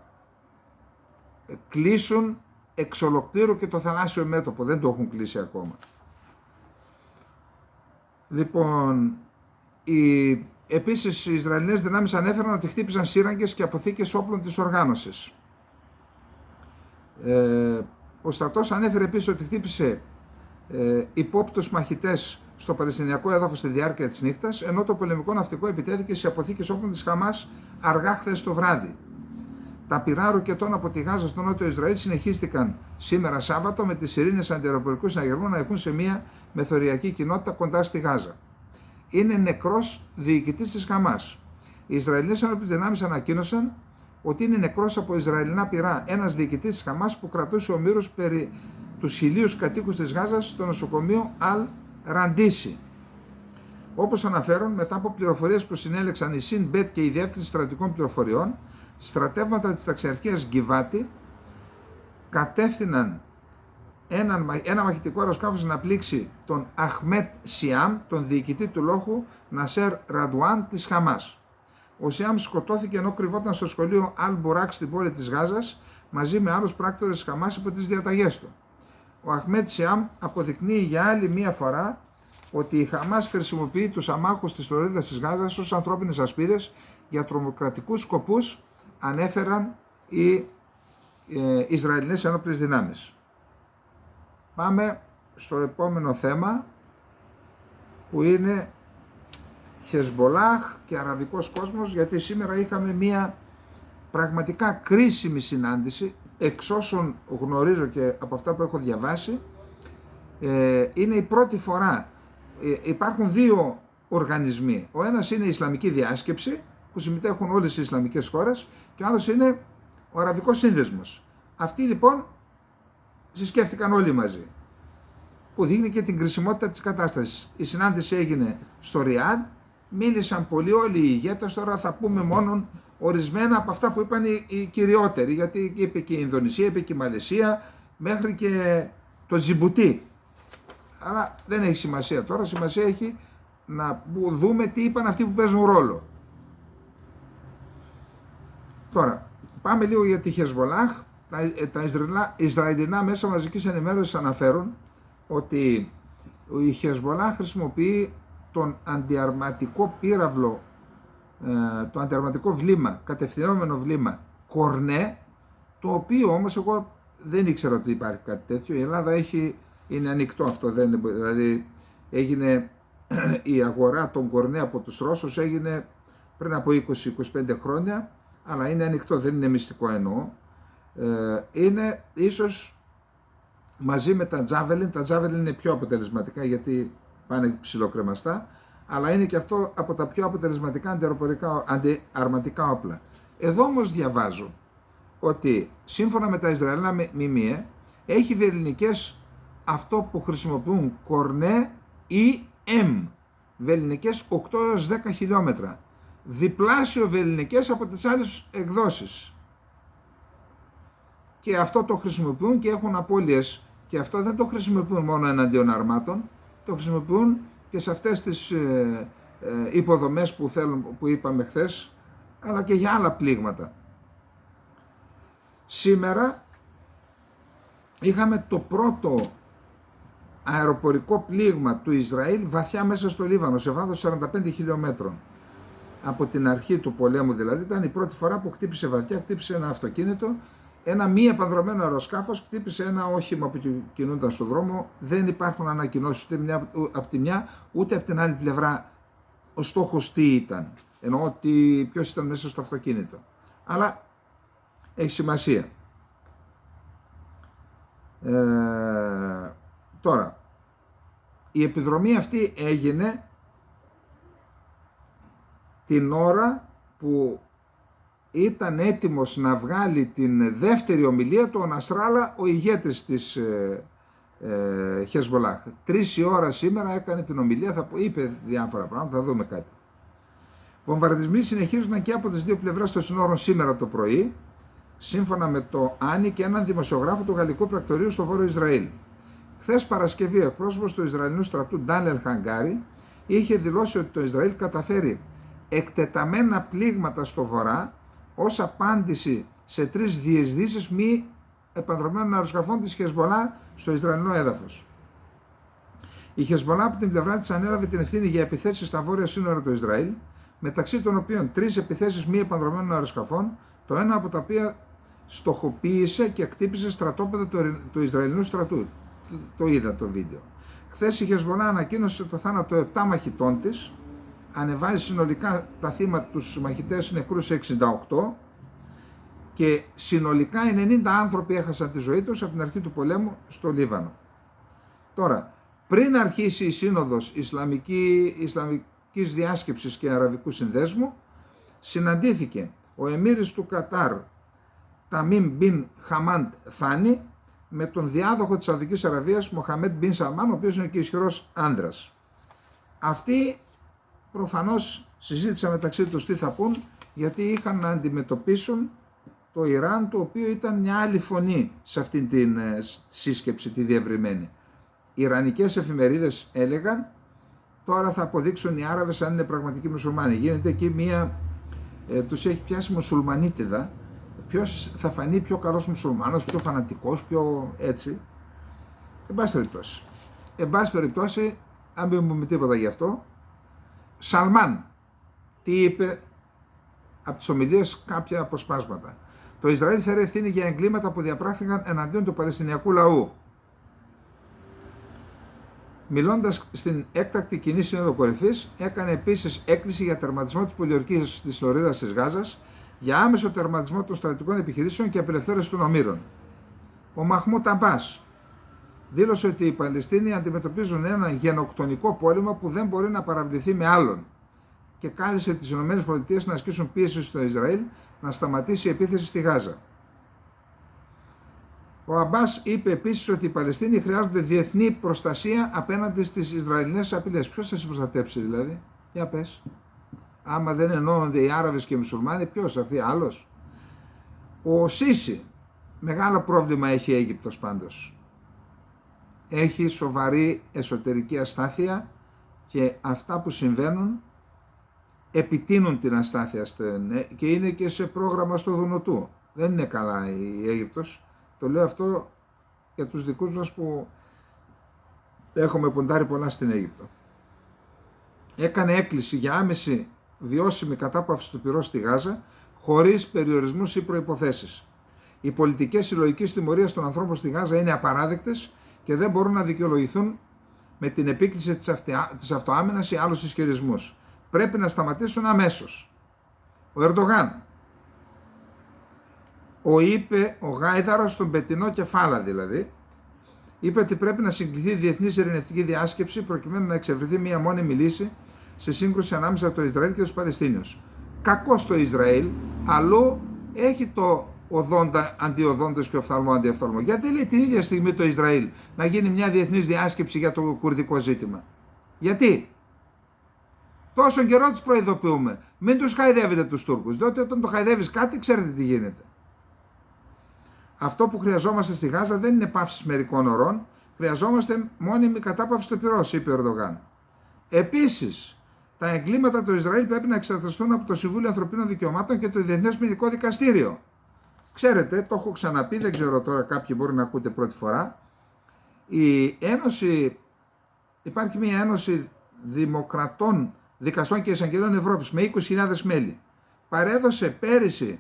κλείσουν εξ ολοκλήρου και το θαλάσσιο μέτωπο, δεν το έχουν κλείσει ακόμα. Λοιπόν, επίσης οι Ισραηλινές δυνάμεις ανέφεραν ότι χτύπησαν σύραγγες και αποθήκες όπλων της οργάνωσης. Ο στρατός ανέφερε επίσης ότι χτύπησε υπόπτους μαχητές στο Παλαιστινιακό έδαφος στη διάρκεια της νύχτας, ενώ το πολεμικό ναυτικό επιτέθηκε σε αποθήκες όπλων της Χαμάς αργά χθες το βράδυ. Τα πυρά ροκετών από τη Γάζα στο νότιο Ισραήλ συνεχίστηκαν σήμερα Σάββατο με τις σιρήνες αντιαεροπορικού συναγερμού να έχουν σε μια μεθοριακή κοινότητα κοντά στη Γάζα. Είναι νεκρός διοικητής της Χαμάς. Οι Ισραηλινές ένοπλες δυνάμεις ανακοίνωσαν ότι είναι νεκρός από Ισραηλινά πυρά ένας διοικητής της Χαμάς που κρατούσε ομήρους περί τους 1.000 κατοίκους της Γάζας στο νοσοκομείο Al-Randisi. Όπως αναφέρουν, μετά από πληροφορίες που συνέλεξαν η ΣΥΝ-ΜΠΕΤ και η Διεύθυνση Στρατιωτικών Πληροφοριών, στρατεύματα της ταξιαρχίας Γκιβάτη κατεύθυναν ένα μαχητικό αεροσκάφος να πλήξει τον Αχμέτ Σιάμ, τον διοικητή του λόχου Νασέρ Ραντουάν της Χαμάς. Ο Σιάμ σκοτώθηκε ενώ κρυβόταν στο σχολείο Αλ-Μπουράκ στην πόλη της Γάζας μαζί με άλλους πράκτορες της Χαμάς υπό τις διαταγές του. Ο Αχμέτ Σιάμ αποδεικνύει για άλλη μία φορά ότι η Χαμάς χρησιμοποιεί τους αμάχους της λωρίδας της Γάζας ως ανθρώπινες ασπίδες για τρομοκρατικούς σκοπούς, ανέφεραν οι Ισραηλινές ενόπλες δυνάμεις. Πάμε στο επόμενο θέμα που είναι Χεσμπολάχ και αραβικός κόσμος, γιατί σήμερα είχαμε μία πραγματικά κρίσιμη συνάντηση, εξ όσων γνωρίζω και από αυτά που έχω διαβάσει. Είναι η πρώτη φορά, υπάρχουν δύο οργανισμοί. Ο ένας είναι η Ισλαμική Διάσκεψη, που συμμετέχουν όλες οι Ισλαμικές χώρες, και ο άλλος είναι ο Αραβικός Σύνδεσμος. Αυτοί λοιπόν συσκέφτηκαν όλοι μαζί, που δείχνει και την κρισιμότητα της κατάστασης. Η συνάντηση έγινε στο Ριάντ, μίλησαν πολύ όλοι οι ηγέτες, τώρα θα πούμε μόνο ορισμένα από αυτά που είπαν οι κυριότεροι, γιατί είπε και η Ινδονησία, είπε και η Μαλαισία, μέχρι και το Τζιμπουτί. Αλλά δεν έχει σημασία τώρα, σημασία έχει να δούμε τι είπαν αυτοί που παίζουν ρόλο. Τώρα, πάμε λίγο για τη Χεσβολάχ. Τα Ισραηλινά μέσα μαζικής ενημέρωσης αναφέρουν ότι η Χεσβολάχ χρησιμοποιεί τον αντιαρματικό πύραυλο, το αντιαρματικό βλήμα, κατευθυνόμενο βλήμα Κορνέ, το οποίο όμως εγώ δεν ήξερα ότι υπάρχει κάτι τέτοιο. Η Ελλάδα είναι ανοιχτό αυτό, δηλαδή έγινε η αγορά των Κορνέ από τους Ρώσους έγινε πριν από 20-25 χρόνια, αλλά είναι ανοιχτό, δεν είναι μυστικό εννοώ. Είναι ίσως μαζί με τα Javelin είναι πιο αποτελεσματικά γιατί πάνε ψιλοκρεμαστά, αλλά είναι και αυτό από τα πιο αποτελεσματικά αντιαρματικά όπλα. Εδώ όμως διαβάζω ότι σύμφωνα με τα Ισραηλινά μημία έχει βελληνικές αυτό που χρησιμοποιούν Κορνέ ή M, βελληνικές 8 έως 10 χιλιόμετρα, διπλάσιο βελληνικές από τις άλλες εκδόσεις. Και αυτό το χρησιμοποιούν και έχουν απώλειες, και αυτό δεν το χρησιμοποιούν μόνο εναντίον αρμάτων, το χρησιμοποιούν και σε αυτές τις υποδομές που είπαμε χθες, αλλά και για άλλα πλήγματα. Σήμερα είχαμε το πρώτο αεροπορικό πλήγμα του Ισραήλ βαθιά μέσα στο Λίβανο, σε βάθος 45 χιλιόμετρων. Από την αρχή του πολέμου δηλαδή, ήταν η πρώτη φορά που χτύπησε βαθιά, χτύπησε ένα αυτοκίνητο, ένα μη επανδρωμένο αεροσκάφος, χτύπησε ένα όχημα που κινούνταν στον δρόμο. Δεν υπάρχουν ανακοινώσεις ούτε από τη μια ούτε από την άλλη πλευρά ο στόχος τι ήταν, εννοώ ότι ποιος ήταν μέσα στο αυτοκίνητο. Αλλά έχει σημασία. Τώρα, η επιδρομή αυτή έγινε την ώρα που ήταν έτοιμος να βγάλει την δεύτερη ομιλία του ο Νασράλα, ο ηγέτης της Χεσβολάχ. 3 η ώρα σήμερα έκανε την ομιλία, είπε διάφορα πράγματα, θα δούμε κάτι. Βομβαρδισμοί συνεχίζονταν και από τις δύο πλευρές των συνόρων σήμερα το πρωί, σύμφωνα με το Άνι και έναν δημοσιογράφο του Γαλλικού Πρακτορείου στο Βόρειο Ισραήλ. Χθες Παρασκευή, ο εκπρόσωπος του Ισραηλινού στρατού Ντάνιελ Χαγκάρι είχε δηλώσει ότι το Ισραήλ καταφέρει εκτεταμένα πλήγματα στο βορρά ως απάντηση σε 3 διεισδύσεις μη επανδρωμένων αεροσκαφών της Χεσβολά στο Ισραηλινό έδαφος. Η Χεσβολά από την πλευρά της ανέλαβε την ευθύνη για επιθέσεις στα βόρεια σύνορα του Ισραήλ, μεταξύ των οποίων 3 επιθέσεις μη επανδρωμένων αεροσκαφών, το ένα από τα οποία στοχοποίησε και χτύπησε στρατόπεδο του Ισραηλινού στρατού. Το είδα το βίντεο. Χθες η Χεσβολά ανακοίνωσε το θάνατο 7 μαχητών της, ανεβάζει συνολικά τα θύματα, τους μαχητές νεκρούς σε 68 και συνολικά 90 άνθρωποι έχασαν τη ζωή τους από την αρχή του πολέμου στο Λίβανο. Τώρα, πριν αρχίσει η σύνοδος Ισλαμικής Διάσκεψης και Αραβικού Συνδέσμου, συναντήθηκε ο εμμύρης του Κατάρ Ταμίμ Μπιν Χαμάντ Θάνι με τον διάδοχο της Σαουδικής Αραβίας Μοχαμέντ Μπιν Σαλμάν, ο οποίος είναι και ισχυρός άντρας. Αυτοί προφανώς συζήτησαν μεταξύ τους τι θα πούν, γιατί είχαν να αντιμετωπίσουν το Ιράν, το οποίο ήταν μια άλλη φωνή σε αυτήν την σύσκεψη τη διευρυμένη. Οι ιρανικές εφημερίδες έλεγαν τώρα θα αποδείξουν οι Άραβες αν είναι πραγματικοί μουσουλμάνοι. Γίνεται εκεί τους έχει πιάσει μουσουλμανίτιδα, ποιος θα φανεί πιο καλός μουσουλμάνος, πιο φανατικός, πιο έτσι. Εν πάση περιπτώσει, αν μην πούμε τίποτα γι' αυτό, Σαλμάν, τι είπε από τις ομιλίες, κάποια αποσπάσματα. Το Ισραήλ φέρει ευθύνη για εγκλήματα που διαπράχθηκαν εναντίον του Παλαιστινιακού λαού. Μιλώντας στην έκτακτη κοινή σύνοδο κορυφής, έκανε επίσης έκκληση για τερματισμό της πολιορκίας της Λωρίδας της Γάζας, για άμεσο τερματισμό των στρατιωτικών επιχειρήσεων και απελευθέρωση των ομήρων. Ο Μαχμούτ Αμπάς δήλωσε ότι οι Παλαιστίνοι αντιμετωπίζουν έναν γενοκτονικό πόλεμο που δεν μπορεί να παραβληθεί με άλλον και κάλεσε τις ΗΠΑ να ασκήσουν πίεση στο Ισραήλ να σταματήσει η επίθεση στη Γάζα. Ο Αμπάς είπε επίσης ότι οι Παλαιστίνοι χρειάζονται διεθνή προστασία απέναντι στις Ισραηλινές απειλές. Ποιος θα σε προστατέψει δηλαδή? Για πες. Άμα δεν ενώνονται οι Άραβες και οι Μουσουλμάνοι, ποιος, αυτοί άλλος? Ο Σίση, μεγάλο πρόβλημα έχει η Αίγυπτος πάντως. Έχει σοβαρή εσωτερική αστάθεια και αυτά που συμβαίνουν επιτείνουν την αστάθεια και είναι και σε πρόγραμμα στο Δουνουτού. Δεν είναι καλά η Αίγυπτος. Το λέω αυτό για τους δικούς μας που έχουμε ποντάρει πολλά στην Αίγυπτο. Έκανε έκκληση για άμεση βιώσιμη κατάπαυση του πυρός στη Γάζα χωρίς περιορισμούς ή προϋποθέσεις. Οι πολιτικές συλλογικής τιμωρίας των ανθρώπων στη Γάζα είναι απαράδεκτες και δεν μπορούν να δικαιολογηθούν με την επίκληση της αυτοάμυνας ή άλλους ισχυρισμούς. Πρέπει να σταματήσουν αμέσως. Ο Ερντογάν είπε ο Γάιδαρος στον πετεινό κεφάλα δηλαδή, είπε ότι πρέπει να συγκληθεί η διεθνής ειρηνευτική διάσκεψη προκειμένου να εξευρεθεί μια μόνιμη λύση σε σύγκρουση ανάμεσα στο Ισραήλ και τους Παλαιστίνιους. Κακό στο Ισραήλ, αλλού έχει το οδόντα αντιοδόντος και οφθαλμό αντιοφθαλμό. Γιατί λέει την ίδια στιγμή το Ισραήλ να γίνει μια διεθνής διάσκεψη για το κουρδικό ζήτημα? Γιατί? Τόσο καιρό τους προειδοποιούμε. Μην τους χαϊδεύετε τους Τούρκους, διότι όταν το χαϊδεύεις κάτι ξέρετε τι γίνεται. Αυτό που χρειαζόμαστε στη Γάζα δεν είναι παύσεις μερικών ωρών, χρειαζόμαστε μόνιμη κατάπαυση του πυρός, είπε ο Ερντογάν. Επίσης, τα εγκλήματα του Ισραήλ πρέπει να εξεταστούν από το Συμβούλιο Ανθρωπίνων Δικαιωμάτων και το Διεθνές Ποινικό Δικαστήριο. Ξέρετε, το έχω ξαναπεί, δεν ξέρω τώρα, κάποιοι μπορεί να ακούτε πρώτη φορά. Υπάρχει μια ένωση δημοκρατών, δικαστών και εισαγγελέων Ευρώπης με 20.000 μέλη. Παρέδωσε πέρυσι,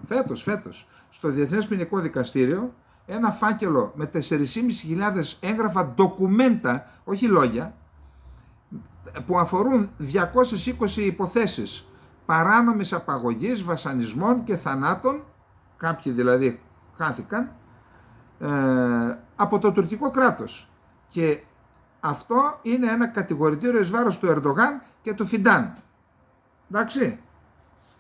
φέτος, στο Διεθνές Ποινικό Δικαστήριο ένα φάκελο με 4.500 έγγραφα ντοκουμέντα, όχι λόγια, που αφορούν 220 υποθέσεις παράνομης απαγωγής, βασανισμών και θανάτων, κάποιοι δηλαδή χάθηκαν, από το τουρκικό κράτος. Και αυτό είναι ένα κατηγορητήριο εις βάρος του Ερντογάν και του Φιντάν. Εντάξει.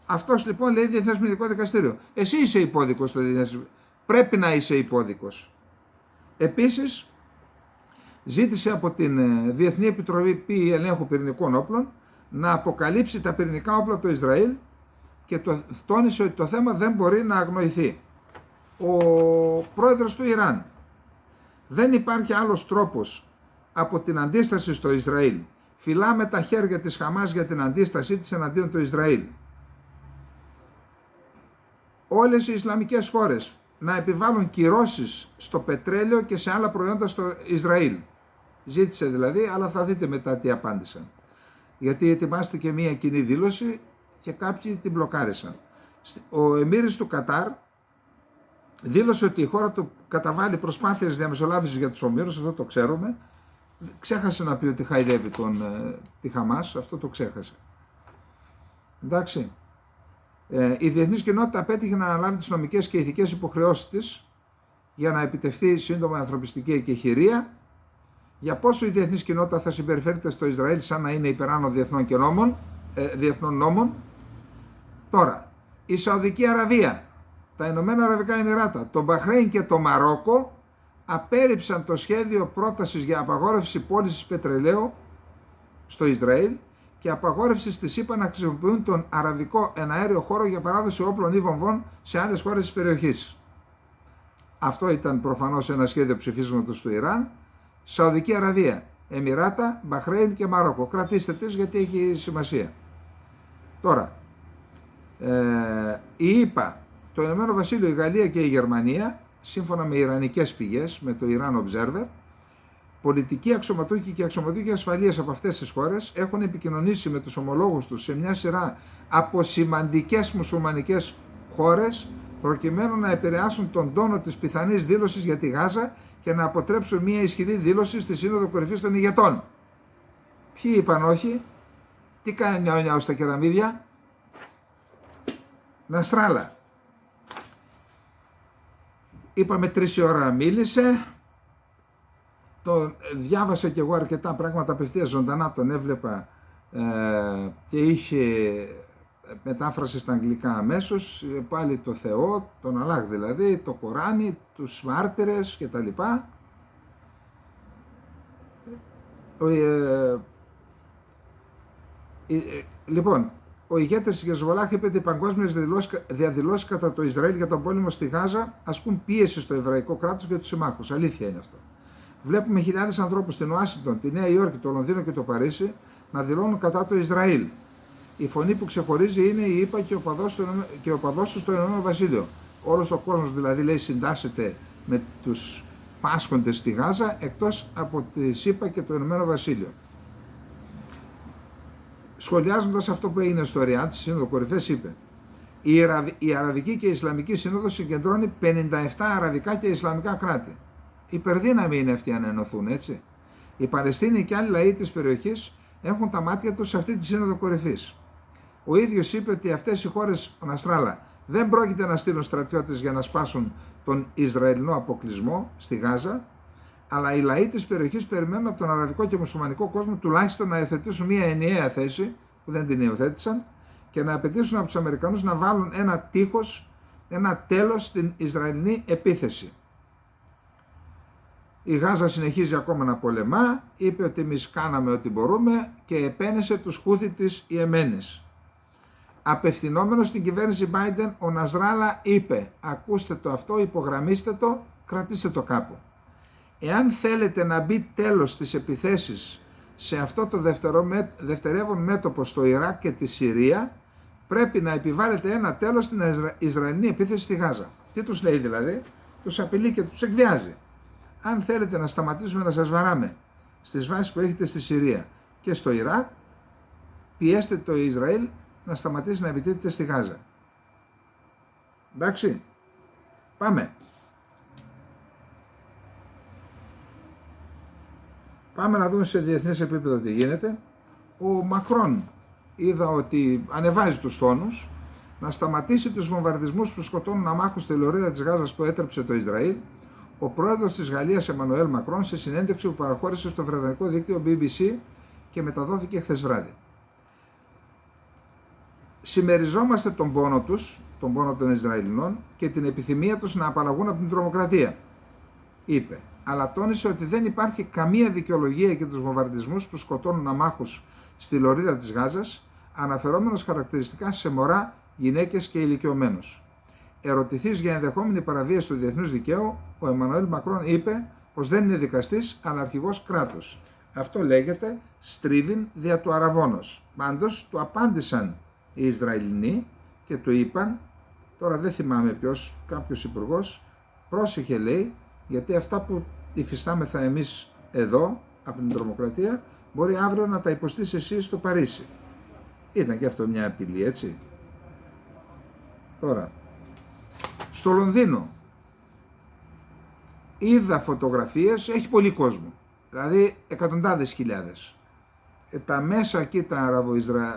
Αυτός λοιπόν λέει Διεθνές Ποινικό Δικαστήριο. Εσύ είσαι υπόδικος στο Διεθνές. Πρέπει να είσαι υπόδικος. Επίσης, ζήτησε από την Διεθνή Επιτροπή Ελέγχου Πυρηνικών Όπλων να αποκαλύψει τα πυρηνικά όπλα του Ισραήλ και τόνισε ότι το θέμα δεν μπορεί να αγνοηθεί. Ο πρόεδρος του Ιράν: δεν υπάρχει άλλος τρόπος από την αντίσταση στο Ισραήλ. Φυλάμε τα χέρια της Χαμάς για την αντίστασή της εναντίον του Ισραήλ. Όλες οι Ισλαμικές χώρες να επιβάλλουν κυρώσεις στο πετρέλαιο και σε άλλα προϊόντα στο Ισραήλ. Ζήτησε δηλαδή, αλλά θα δείτε μετά τι απάντησαν. Γιατί ετοιμάστηκε μια κοινή δήλωση και κάποιοι την μπλοκάρισαν. Ο Εμμύρης του Κατάρ δήλωσε ότι η χώρα του καταβάλει προσπάθειες διαμεσολάβησης για τους ομήρους, αυτό το ξέρουμε. Ξέχασε να πει ότι χαϊδεύει τη Χαμάς, αυτό το ξέχασε. Εντάξει. Η διεθνής κοινότητα απέτυχε να αναλάβει τις νομικές και ηθικές υποχρεώσεις της για να επιτευχθεί σύντομα ανθρωπιστική εκεχηρία. Για πόσο η διεθνής κοινότητα θα συμπεριφέρεται στο Ισραήλ σαν να είναι υπεράνω διεθνών νόμων. Τώρα, η Σαουδική Αραβία, τα Ηνωμένα Αραβικά Εμιράτα, το Μπαχρέιν και το Μαρόκο απέρριψαν το σχέδιο πρότασης για απαγόρευση πώλησης πετρελαίου στο Ισραήλ και απαγόρευση της ΗΠΑ να χρησιμοποιούν τον αραβικό εναέριο χώρο για παράδοση όπλων ή βομβών σε άλλες χώρες της περιοχής. Αυτό ήταν προφανώς ένα σχέδιο ψηφίσματος του Ιράν. Σαουδική Αραβία, Εμιράτα, Μπαχρέιν και Μαρόκο. Κρατήστε τις γιατί έχει σημασία. Τώρα, η ΗΠΑ, το Ηνωμένο Βασίλειο, η Γαλλία και η Γερμανία, σύμφωνα με ιρανικές πηγές, με το Iran Observer, πολιτικοί αξιωματούχοι και αξιωματούχοι ασφαλείας από αυτές τις χώρες έχουν επικοινωνήσει με τους ομολόγους τους σε μια σειρά από σημαντικές μουσουλμανικές χώρες προκειμένου να επηρεάσουν τον τόνο της πιθανής δήλωσης για τη Γάζα και να αποτρέψουν μια ισχυρή δήλωση στη Σύνοδο Κορυφής των Ηγετών. Ποιοι είπαν όχι? Τι κάνει νιάου στα κεραμίδια? Ναστράλα. Είπαμε 3 ώρα μίλησε. Διάβασα και εγώ αρκετά πράγματα απευθείας ζωντανά, τον έβλεπα και είχε μετάφραση στα αγγλικά αμέσως, πάλι το Θεό, τον Αλλάχ δηλαδή, το Κοράνι, τους μάρτυρες κτλ. Λοιπόν, ο ηγέτης της Χεσβολάχ είπε ότι οι παγκόσμιες διαδηλώσεις κατά το Ισραήλ για τον πόλεμο στη Γάζα ασκούν πίεση στο εβραϊκό κράτος και τους συμμάχους. Αλήθεια είναι αυτό. Βλέπουμε χιλιάδες ανθρώπους στην Ουάσιγκτον, τη Νέα Υόρκη, το Λονδίνο και το Παρίσι να δηλώνουν κατά το Ισραήλ. Η φωνή που ξεχωρίζει είναι η ΗΠΑ και ο παδός του στο Ηνωμένο Βασίλειο. Όλος ο κόσμος δηλαδή λέει συντάσσεται με τους πάσχοντες στη Γάζα, εκτός από τη ΗΠΑ και το Ηνωμένο Βασίλειο. Σχολιάζοντας αυτό που έγινε στο Ριάντ, στη Σύνοδο Κορυφές, είπε: η Αραβική και η Ισλαμική Σύνοδος συγκεντρώνει 57 αραβικά και ισλαμικά κράτη. Υπερδύναμη είναι αυτοί αν ενωθούν, έτσι. Οι Παλαιστίνοι και άλλοι λαοί της περιοχής έχουν τα μάτια τους σε αυτή τη Σύνοδο Κορυφής. Ο ίδιος είπε ότι αυτές οι χώρες, ο Ναστράλα, δεν πρόκειται να στείλουν στρατιώτες για να σπάσουν τον Ισραηλινό αποκλεισμό στη Γάζα, αλλά οι λαοί της περιοχής περιμένουν από τον αραβικό και μουσουλμανικό κόσμο τουλάχιστον να υιοθετήσουν μια ενιαία θέση, που δεν την υιοθέτησαν, και να απαιτήσουν από τους Αμερικανούς να βάλουν ένα τέλος στην Ισραηλινή επίθεση. Η Γάζα συνεχίζει ακόμα να πολεμά, είπε ότι εμείς κάναμε ό,τι μπορούμε και επένεσε τους Χούθι της Ιεμένης. Απευθυνόμενος στην κυβέρνηση Biden, ο Νασράλα είπε: ακούστε το αυτό, υπογραμμίστε το, κρατήστε το κάπου. Εάν θέλετε να μπει τέλος στις επιθέσεις σε αυτό το δευτερεύον μέτωπο στο Ιράκ και τη Συρία, πρέπει να επιβάλλετε ένα τέλος στην Ισραηλινή επίθεση στη Γάζα. Τι τους λέει δηλαδή? Τους απειλεί και τους εκβιάζει. Αν θέλετε να σταματήσουμε να σας βαράμε στις βάσεις που έχετε στη Συρία και στο Ιράκ, πιέστε το Ισραήλ να σταματήσει να επιτίθεται στη Γάζα. Εντάξει, πάμε. Πάμε να δούμε σε διεθνές επίπεδο τι γίνεται. Ο Μακρόν είδα ότι ανεβάζει τους τόνους, να σταματήσει τους βομβαρδισμούς που σκοτώνουν αμάχους στη λωρίδα της Γάζας που έτρεψε το Ισραήλ. Ο πρόεδρος της Γαλλίας, Εμμανουέλ Μακρόν, σε συνέντευξη που παραχώρησε στο βρετανικό δίκτυο BBC και μεταδόθηκε χθες βράδυ. Συμμεριζόμαστε τον πόνο τους, τον πόνο των Ισραηλινών και την επιθυμία τους να απαλλαγούν από την τρομοκρατία, είπε. Αλλά τόνισε ότι δεν υπάρχει καμία δικαιολογία για τους βομβαρδισμούς που σκοτώνουν αμάχους στη λωρίδα της Γάζας, αναφερόμενος χαρακτηριστικά σε μωρά, γυναίκες και ηλικιωμένους. Ερωτηθείς για ενδεχόμενη παραβίαση του διεθνούς δικαίου, ο Εμμανουέλ Μακρόν είπε πως δεν είναι δικαστής αλλά αρχηγός κράτους. Αυτό λέγεται στρίβιν δια του αραβώνος. Πάντως του απάντησαν οι Ισραηλινοί και του είπαν, τώρα δεν θυμάμαι ποιος, κάποιος υπουργός, πρόσεχε λέει, γιατί αυτά που υφιστάμεθα εμείς εδώ από την τρομοκρατία μπορεί αύριο να τα υποστείς εσύ στο Παρίσι. Ήταν και αυτό μια απειλή, έτσι. Τώρα, στο Λονδίνο είδα φωτογραφίες, έχει πολύ κόσμο, δηλαδή εκατοντάδες χιλιάδες. Τα μέσα εκεί τα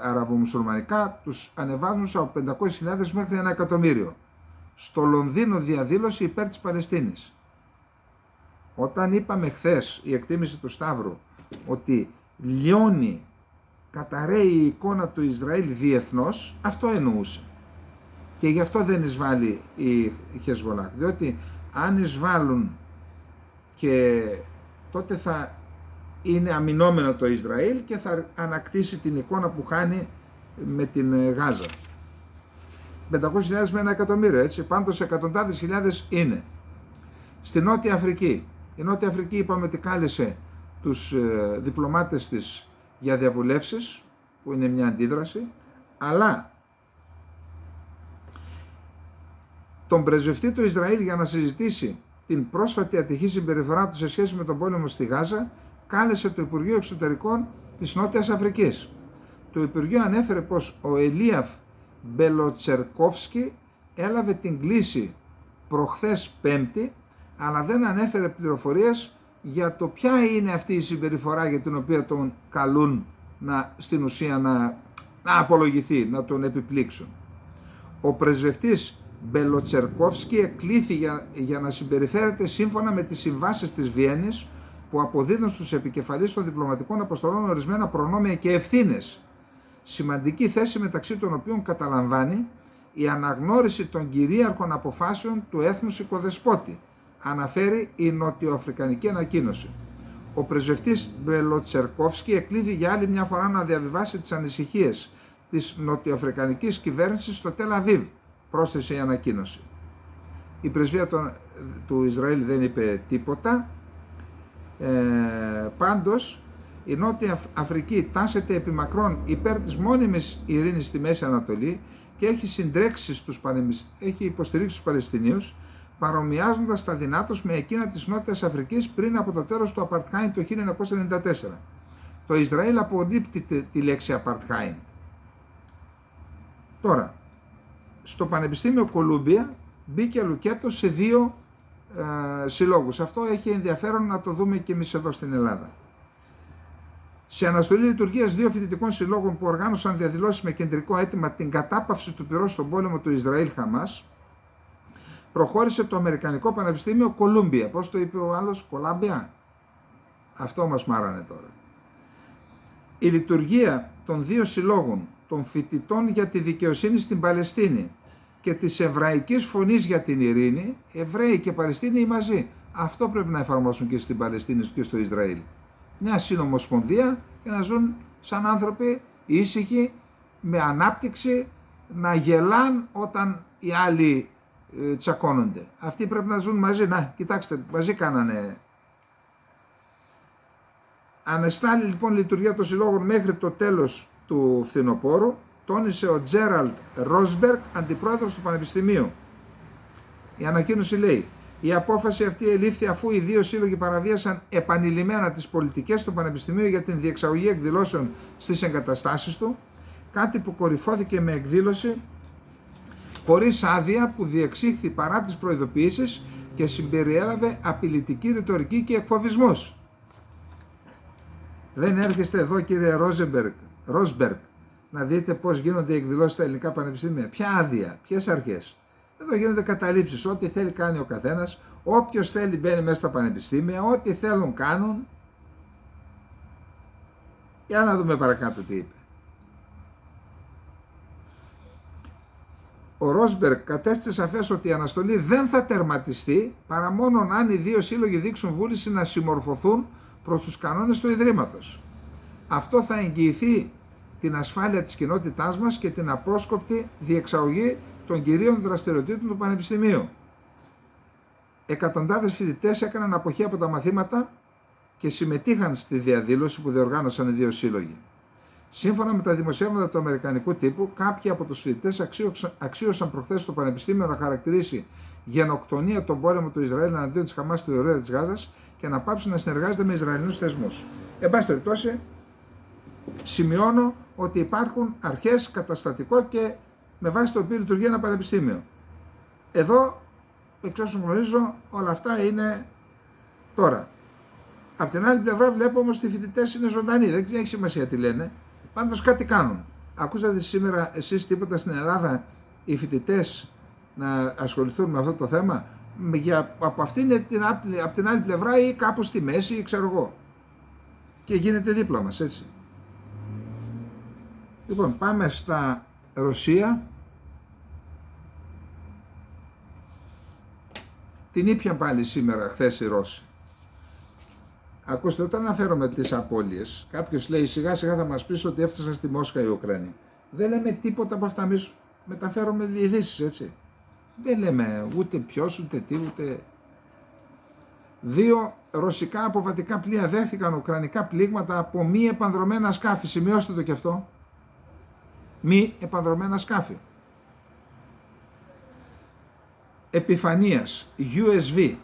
αραβομουσουλμανικά τους ανεβάζουν από 500.000 μέχρι 1 εκατομμύριο. Στο Λονδίνο διαδήλωση υπέρ της Παλαιστίνης. Όταν είπαμε χθες η εκτίμηση του Σταύρου ότι λιώνει, καταραίει η εικόνα του Ισραήλ διεθνώς, αυτό εννοούσε. Και γι' αυτό δεν εισβάλλει η Χεσβολάχ, διότι αν εισβάλλουν και τότε θα είναι αμυνόμενο το Ισραήλ και θα ανακτήσει την εικόνα που χάνει με την Γάζα. 500.000 με 1 εκατομμύριο, έτσι, πάντως εκατοντάδες χιλιάδες είναι. Στη Νότια Αφρική, η Νότια Αφρική είπαμε ότι κάλεσε τους διπλωμάτες της για διαβουλεύσεις, που είναι μια αντίδραση, αλλά τον πρεσβευτή του Ισραήλ για να συζητήσει την πρόσφατη ατυχή συμπεριφορά του σε σχέση με τον πόλεμο στη Γάζα, κάλεσε το Υπουργείο Εξωτερικών της Νότιας Αφρικής. Το Υπουργείο ανέφερε πως ο Ελίαφ Μπελοτσερκόφσκι έλαβε την κλήση προχθές Πέμπτη, αλλά δεν ανέφερε πληροφορίες για το ποια είναι αυτή η συμπεριφορά για την οποία τον καλούν στην ουσία να απολογηθεί, να τον επιπλήξουν. Ο πρεσβευτής Μπελοτσερκόφσκι εκλήθη για να συμπεριφέρεται σύμφωνα με τις συμβάσεις της Βιέννης που αποδίδουν στους επικεφαλείς των διπλωματικών αποστολών ορισμένα προνόμια και ευθύνες σημαντική θέση μεταξύ των οποίων καταλαμβάνει η αναγνώριση των κυρίαρχων αποφάσεων του έθνους οικοδεσπότη, αναφέρει η Νοτιοαφρικανική ανακοίνωση. Ο πρεσβευτής Μπελοτσερκόφσκι εκλείδη για άλλη μια φορά να διαβιβάσει τις ανησυχίες της νοτιοαφρικανικής κυβέρνησης στο Τελ Αβίβ, πρόσθεσε η ανακοίνωση. Η πρεσβεία του Ισραήλ δεν είπε τίποτα. Πάντως, η Νότια Αφρική τάσεται επιμακρών υπέρ της μόνιμης ειρήνης στη Μέση Ανατολή και έχει υποστηρίξει τους Παλαιστινίους, παρομοιάζοντας τα δεινά τους με εκείνα της Νότιας Αφρικής πριν από το τέλος του Απαρτχάιντ το 1994. Το Ισραήλ απορρίπτει τη λέξη Απαρτχάιντ. Τώρα, στο Πανεπιστήμιο Κολούμπια μπήκε λουκέτο σε 2 συλλόγους. Αυτό έχει ενδιαφέρον να το δούμε και εμείς εδώ στην Ελλάδα. Σε αναστολή λειτουργίας 2 φοιτητικών συλλόγων που οργάνωσαν διαδηλώσεις με κεντρικό αίτημα την κατάπαυση του πυρός στον πόλεμο του Ισραήλ-Χαμάς, προχώρησε το Αμερικανικό Πανεπιστήμιο Κολούμπια. Πώς το είπε ο άλλος, Κολάμπια? Αυτό μας μάρανε τώρα. Η λειτουργία των 2 συλλόγων, των φοιτητών για τη δικαιοσύνη στην Παλαιστίνη και της Εβραϊκής Φωνής για την Ειρήνη, Εβραίοι και Παλαιστίνοι μαζί. Αυτό πρέπει να εφαρμόσουν και στην Παλαιστίνη και στο Ισραήλ. Μια συνομοσπονδία και να ζουν σαν άνθρωποι ήσυχοι, με ανάπτυξη, να γελάν όταν οι άλλοι τσακώνονται. Αυτοί πρέπει να ζουν μαζί. Να, κοιτάξτε, μαζί κάνανε. Ανεστάλλει λοιπόν η λειτουργία των συλλόγων μέχρι το τέλος του φθινοπόρου, τόνισε ο Τζέραλντ Ρόσμπεργκ, αντιπρόεδρος του Πανεπιστημίου. Η ανακοίνωση λέει: η απόφαση αυτή ελήφθη αφού οι 2 σύλλογοι παραβίασαν επανειλημμένα τις πολιτικές του Πανεπιστημίου για την διεξαγωγή εκδηλώσεων στις εγκαταστάσεις του, κάτι που κορυφώθηκε με εκδήλωση χωρίς άδεια που διεξήχθη παρά τις προειδοποιήσεις και συμπεριέλαβε απειλητική ρητορική και εκφοβισμούς. Δεν έρχεστε εδώ, κύριε Ρόσμπεργκ, να δείτε πώς γίνονται οι εκδηλώσεις στα ελληνικά πανεπιστήμια? Ποια άδεια, ποιες αρχές? Εδώ γίνονται καταλήψεις, ό,τι θέλει κάνει ο καθένας, όποιος θέλει μπαίνει μέσα στα πανεπιστήμια, ό,τι θέλουν κάνουν. Για να δούμε παρακάτω τι είπε. Ο Ρόσμπεργκ κατέστησε σαφές ότι η αναστολή δεν θα τερματιστεί παρά μόνο αν οι 2 σύλλογοι δείξουν βούληση να συμμορφωθούν προς τους κανόνες του Ιδρύματος. Αυτό θα εγγυηθεί την ασφάλεια της κοινότητάς μας και την απρόσκοπτη διεξαγωγή των κυρίων δραστηριοτήτων του Πανεπιστημίου. Εκατοντάδες φοιτητές έκαναν αποχή από τα μαθήματα και συμμετείχαν στη διαδήλωση που διοργάνωσαν οι 2 σύλλογοι. Σύμφωνα με τα δημοσιεύματα του αμερικανικού τύπου, κάποιοι από τους φοιτητές αξίωσαν προχθές στο Πανεπιστήμιο να χαρακτηρίσει γενοκτονία τον πόλεμο του Ισραήλ εναντίον της Χαμάς στη Λωρίδα της Γάζας και να πάψει να συνεργάζεται με Ισραηλινούς θεσμούς. Εν πάση περιπτώσει, σημειώνω ότι υπάρχουν αρχές, καταστατικό και με βάση το οποίο λειτουργεί ένα πανεπιστήμιο. Εδώ, εξ όσων γνωρίζω, όλα αυτά είναι τώρα. Απ' την άλλη πλευρά βλέπω όμως ότι οι φοιτητές είναι ζωντανοί, δεν έχει σημασία τι λένε, πάντως κάτι κάνουν. Ακούσατε σήμερα εσείς τίποτα στην Ελλάδα οι φοιτητές να ασχοληθούν με αυτό το θέμα? Από απ' την άλλη πλευρά ή κάπου στη μέση ή ξέρω εγώ. Και γίνεται δίπλα μας, έτσι. Λοιπόν, πάμε στα Ρωσία. Την ήπιαν πάλι σήμερα, χθες οι Ρώσοι. Ακούστε, όταν αναφέρομαι τις απώλειες, κάποιος λέει σιγά σιγά θα μας πεις ότι έφτασαν στη Μόσχα οι Ουκρανοί. Δεν λέμε τίποτα από αυτά, εμείς μεταφέρουμε ειδήσεις, έτσι. Δεν λέμε ούτε ποιος, ούτε τι, ούτε... 2 ρωσικά αποβατικά πλοία δέχθηκαν ουκρανικά πλήγματα από μη επανδρωμένα σκάφη. Σημειώστε το και αυτό. Μη επανδρωμένα σκάφη. Επιφανείας, USV,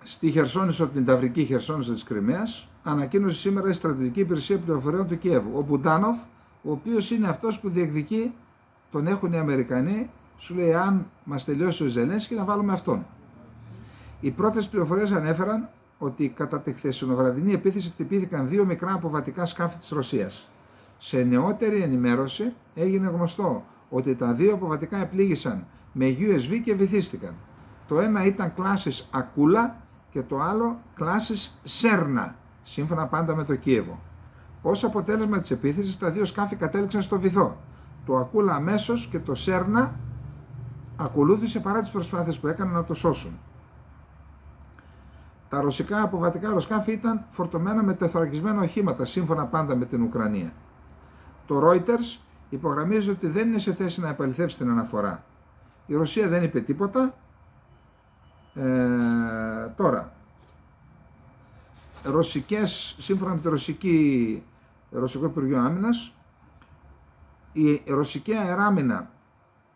στη Χερσόνησο, την Ταυρική Χερσόνησο της Κριμαίας, ανακοίνωσε σήμερα η Στρατιωτική Υπηρεσία Πληροφοριών του Κιέβου. Ο Μπουντάνοφ, ο οποίος είναι αυτός που διεκδικεί, τον έχουν οι Αμερικανοί, σου λέει αν μας τελειώσει ο Ζελένσκι να βάλουμε αυτόν. Οι πρώτες πληροφορίες ανέφεραν ότι κατά τη χθεσινοβραδινή επίθεση χτυπήθηκαν 2 μικρά αποβατικά σκάφη της Ρωσίας. Σε νεότερη ενημέρωση έγινε γνωστό ότι τα 2 αποβατικά επλήγησαν με USV και βυθίστηκαν. Το ένα ήταν κλάσης Ακούλα και το άλλο κλάσης Σέρνα, σύμφωνα πάντα με το Κίεβο. Ως αποτέλεσμα της επίθεσης, τα δύο σκάφη κατέληξαν στο βυθό. Το Ακούλα αμέσως και το Σέρνα ακολούθησε παρά τις προσπάθειες που έκαναν να το σώσουν. Τα ρωσικά αποβατικά αεροσκάφη ήταν φορτωμένα με τεθωρακισμένα οχήματα, σύμφωνα πάντα με την Ουκρανία. Το Reuters υπογραμμίζει ότι δεν είναι σε θέση να επαληθεύσει την αναφορά. Η Ρωσία δεν είπε τίποτα. Τώρα, σύμφωνα με το Ρωσικό Υπουργείο Άμυνας, η ρωσική αεράμινα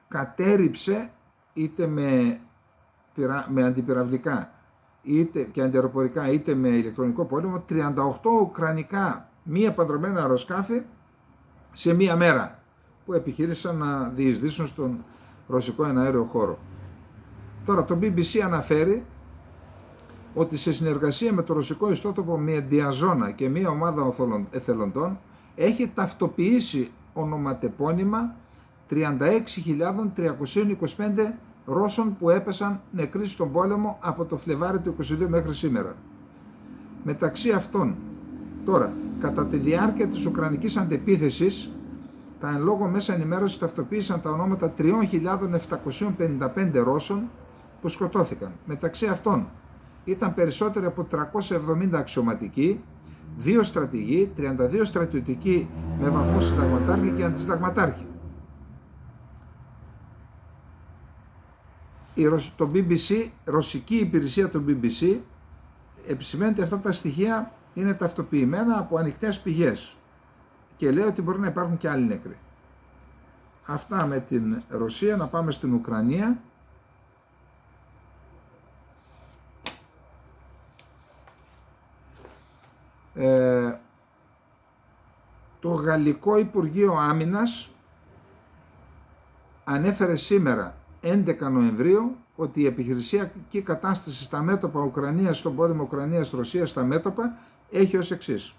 κατέρριψε είτε με αντιπυραυλικά είτε και αντιαεροπορικά είτε με ηλεκτρονικό πόλεμο 38 ουκρανικά μη επανδρομένα αεροσκάφη σε μία μέρα που επιχείρησαν να διεισδύσουν στον ρωσικό εναέριο χώρο. Τώρα το BBC αναφέρει ότι σε συνεργασία με το ρωσικό ιστότοπο Μεντιαζόνα και μία ομάδα εθελοντών έχει ταυτοποιήσει ονοματεπώνυμα 36.325 Ρώσων που έπεσαν νεκροί στον πόλεμο από το Φλεβάρι του 22 μέχρι σήμερα. Μεταξύ αυτών, τώρα, κατά τη διάρκεια της Ουκρανικής αντεπίθεσης, τα εν λόγω μέσα ενημέρωσης ταυτοποίησαν τα ονόματα 3.755 Ρώσων που σκοτώθηκαν. Μεταξύ αυτών ήταν περισσότεροι από 370 αξιωματικοί, 2 στρατηγοί, 32 στρατιωτικοί με βαθμό συνταγματάρχη και αντισυνταγματάρχη. Το BBC, ρωσική υπηρεσία του BBC, επισημαίνει ότι αυτά τα στοιχεία είναι ταυτοποιημένα από ανοιχτές πηγές και λέει ότι μπορεί να υπάρχουν και άλλοι νεκροί. Αυτά με την Ρωσία. Να πάμε στην Ουκρανία. Το Γαλλικό Υπουργείο Άμυνας ανέφερε σήμερα 11 Νοεμβρίου ότι η επιχειρησιακή κατάσταση στα μέτωπα Ουκρανίας, στον πόλεμο Ουκρανίας-Ρωσίας στα μέτωπα έχει ως εξής.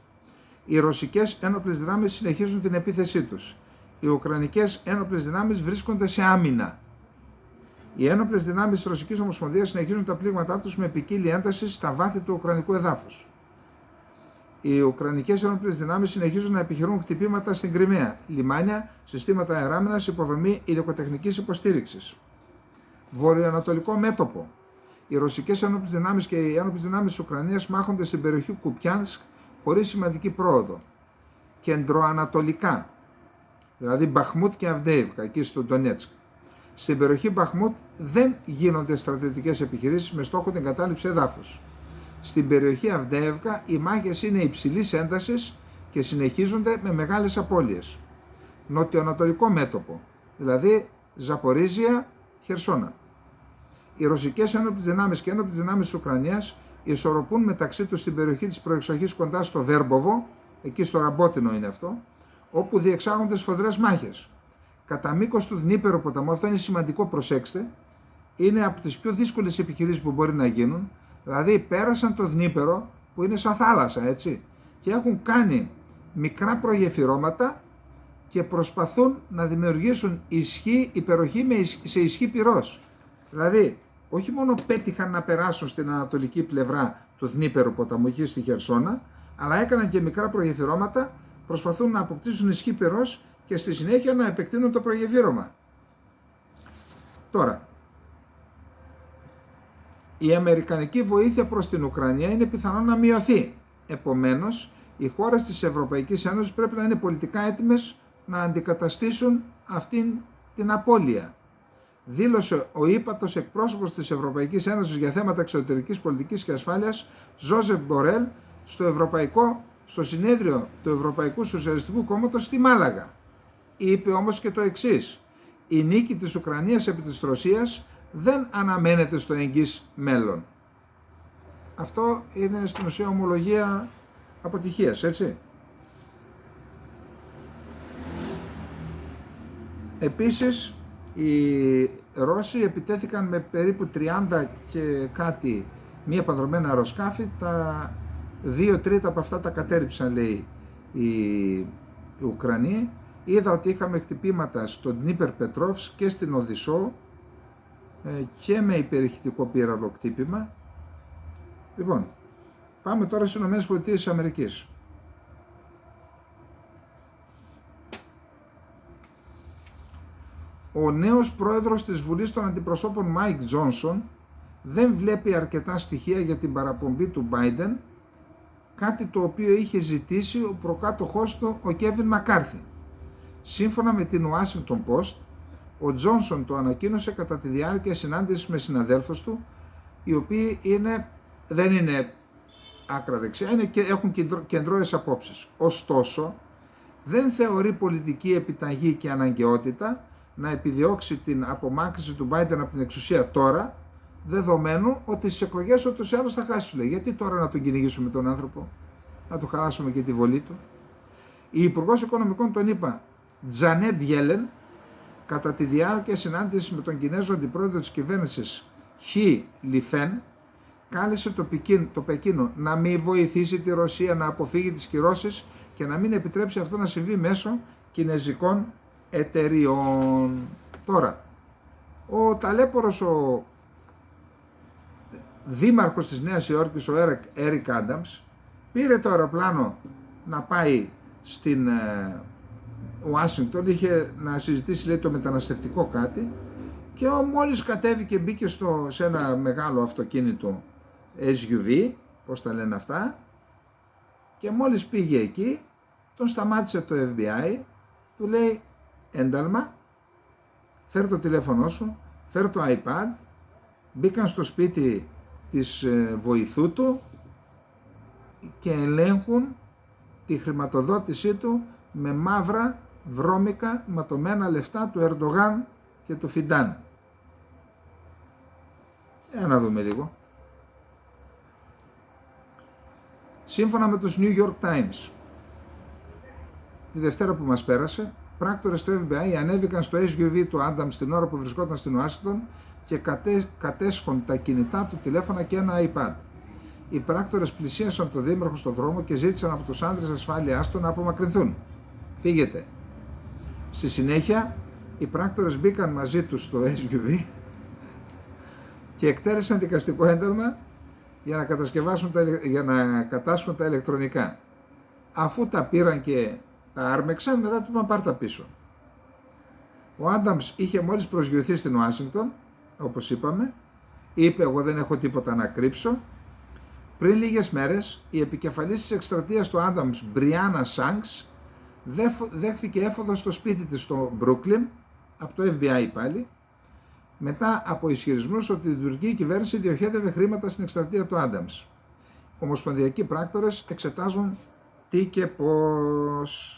Οι ρωσικές ένοπλες δυνάμεις συνεχίζουν την επίθεσή τους. Οι ουκρανικές ένοπλες δυνάμεις βρίσκονται σε άμυνα. Οι ένοπλες δυνάμεις της Ρωσικής Ομοσπονδίας συνεχίζουν τα πλήγματά τους με ποικίλη ένταση στα βάθη του ουκρανικού εδάφους. Οι ουκρανικές ένοπλες δυνάμεις συνεχίζουν να επιχειρούν χτυπήματα στην Κριμαία, λιμάνια, συστήματα αεράμινας, υποδομή υλικοτεχνικής υποστήριξης. Βορειοανατολικό μέτωπο. Οι ρωσικές ένοπλες δυνάμεις και οι ένοπλες δυνάμεις της Ουκρανίας μάχονται στην περιοχή Κουπιάνσκ χωρίς σημαντική πρόοδο. Κεντροανατολικά, δηλαδή Μπαχμούτ και Αυντέιβκα, εκεί στο Ντονέτσκ. Στην περιοχή Μπαχμούτ δεν γίνονται στρατιωτικές επιχειρήσεις με στόχο την κατάληψη εδάφους. Στην περιοχή Αυντέιβκα οι μάχες είναι υψηλής έντασης και συνεχίζονται με μεγάλες απώλειες. Νοτιοανατολικό μέτωπο, δηλαδή Ζαπορίζια, Χερσόνα. Οι ρωσικές ένοπλες δυνάμεις και ένοπλες δυνάμεις της Ουκρανίας ισορροπούν μεταξύ τους στην περιοχή της προεξοχής κοντά στο Βέρμποβο, εκεί στο Ραμπότινο είναι αυτό, όπου διεξάγονται σφοδρές μάχες. Κατά μήκος του Δνίπερου ποταμού, αυτό είναι σημαντικό, προσέξτε, είναι από τις πιο δύσκολες επιχειρήσεις που μπορεί να γίνουν, δηλαδή πέρασαν το Δνίπερο που είναι σαν θάλασσα, έτσι, και έχουν κάνει μικρά προγεφυρώματα και προσπαθούν να δημιουργήσουν υπεροχή σε ισχύ πυρός. Δηλαδή, όχι μόνο πέτυχαν να περάσουν στην ανατολική πλευρά του Δνίπερου ποταμού, εκεί στη Χερσόνα, αλλά έκαναν και μικρά προγεφυρώματα, προσπαθούν να αποκτήσουν ισχύ πυρός και στη συνέχεια να επεκτείνουν το προγεφύρωμα. Τώρα, η αμερικανική βοήθεια προς την Ουκρανία είναι πιθανό να μειωθεί. Επομένως, οι χώρες της Ευρωπαϊκής Ένωσης πρέπει να είναι πολιτικά έτοιμες να αντικαταστήσουν αυτήν την απώλεια. Δήλωσε ο ύπατος εκπρόσωπος της Ευρωπαϊκής Ένωσης για θέματα εξωτερικής πολιτικής και ασφάλειας, Ζόζεφ Μπορέλ, στο συνέδριο του Ευρωπαϊκού Σοσιαλιστικού Κόμματος στη Μάλαγα. Είπε όμως και το εξής: η νίκη της Ουκρανίας επί της Ρωσίας δεν αναμένεται στο εγγύς μέλλον. Αυτό είναι στην ουσία ομολογία αποτυχίας, έτσι. Επίσης, οι Ρώσοι επιτέθηκαν με περίπου 30 και κάτι μη επανδρομένα αεροσκάφη. Τα 2 τρίτα από αυτά τα κατέρριψαν, λέει, οι Ουκρανοί. Είδα ότι είχαμε χτυπήματα στον Ντνίπερ Πετρόφσκ και στην Οδυσσό και με υπερηχητικό πύραυλο χτύπημα. Λοιπόν, πάμε τώρα στις ΗΠΑ. ο νέος πρόεδρος της Βουλής των Αντιπροσώπων Μάικ Τζόνσον δεν βλέπει αρκετά στοιχεία για την παραπομπή του Biden, κάτι το οποίο είχε ζητήσει ο προκάτοχός του ο Κέβιν Μακάρθι. Σύμφωνα με την Washington Post, ο Τζόνσον το ανακοίνωσε κατά τη διάρκεια συνάντησης με συναδέλφους του, οι οποίοι δεν είναι άκρα δεξιά, έχουν κεντρώες απόψεις. Ωστόσο, δεν θεωρεί πολιτική επιταγή και αναγκαιότητα να επιδιώξει την απομάκρυνση του Biden από την εξουσία τώρα, δεδομένου ότι στις εκλογές ούτως ή άλλως θα χάσει, λέει. Γιατί τώρα να τον κυνηγήσουμε τον άνθρωπο, να του χαράσουμε και τη βολή του. Η Υπουργός Οικονομικών των ΗΠΑ, Τζανέτ Γέλεν, κατά τη διάρκεια συνάντησης με τον Κινέζο αντιπρόεδρο της κυβέρνησης Χι Λιφέν, κάλεσε το Πεκίνο να μην βοηθήσει τη Ρωσία να αποφύγει τις κυρώσεις και να μην επιτρέψει αυτό να συμβεί μέσω κινέζικων εταιριών. Τώρα, ο ταλέπορος ο δήμαρχος της Νέας Υόρκης, ο Έρικ Άνταμς, πήρε το αεροπλάνο να πάει στην Ουάσιγκτον, είχε να συζητήσει, λέει, το μεταναστευτικό κάτι, και μόλις κατέβηκε, μπήκε σε ένα μεγάλο αυτοκίνητο SUV, πώς τα λένε αυτά, και μόλις πήγε εκεί, τον σταμάτησε το FBI, του λέει ένταλμα, φέρ το τηλέφωνο σου, φέρ το iPad, μπήκαν στο σπίτι της βοηθού του και ελέγχουν τη χρηματοδότησή του με μαύρα, βρώμικα, ματωμένα λεφτά του Ερντογάν και του Φιντάν. Να δούμε λίγο. Σύμφωνα με τους New York Times, τη Δευτέρα που μας πέρασε, πράκτορες του FBI ανέβηκαν στο SUV του Άνταμ την ώρα που βρισκόταν στην Ουάσιγκτον και κατέσχουν τα κινητά του τηλέφωνα και ένα iPad. Οι πράκτορες πλησίασαν τον δήμαρχο στον δρόμο και ζήτησαν από τους άντρες ασφάλειάς του να απομακρυνθούν. Φύγετε. Στη συνέχεια, οι πράκτορες μπήκαν μαζί τους στο SUV και εκτέλεσαν δικαστικό ένταλμα για να κατάσχουν τα ηλεκτρονικά. Αφού τα πήραν και τα άρμεξαν, μετά του είπαν πάρ' τα πίσω. Ο Άνταμς είχε μόλις προσγειωθεί στην Ουάσιγκτον, όπως είπαμε, είπε εγώ δεν έχω τίποτα να κρύψω. Πριν λίγες μέρες, η επικεφαλής της εκστρατείας του Άνταμς, Μπριάννα Σάνξ, δέχθηκε έφοδο στο σπίτι της στο Μπρούκλιν, από το FBI πάλι, μετά από ισχυρισμούς ότι η τουρκική κυβέρνηση διοχέτευε χρήματα στην εκστρατεία του Άνταμς. Ομοσπονδιακοί πράκτορες εξετάζουν τι και πώς.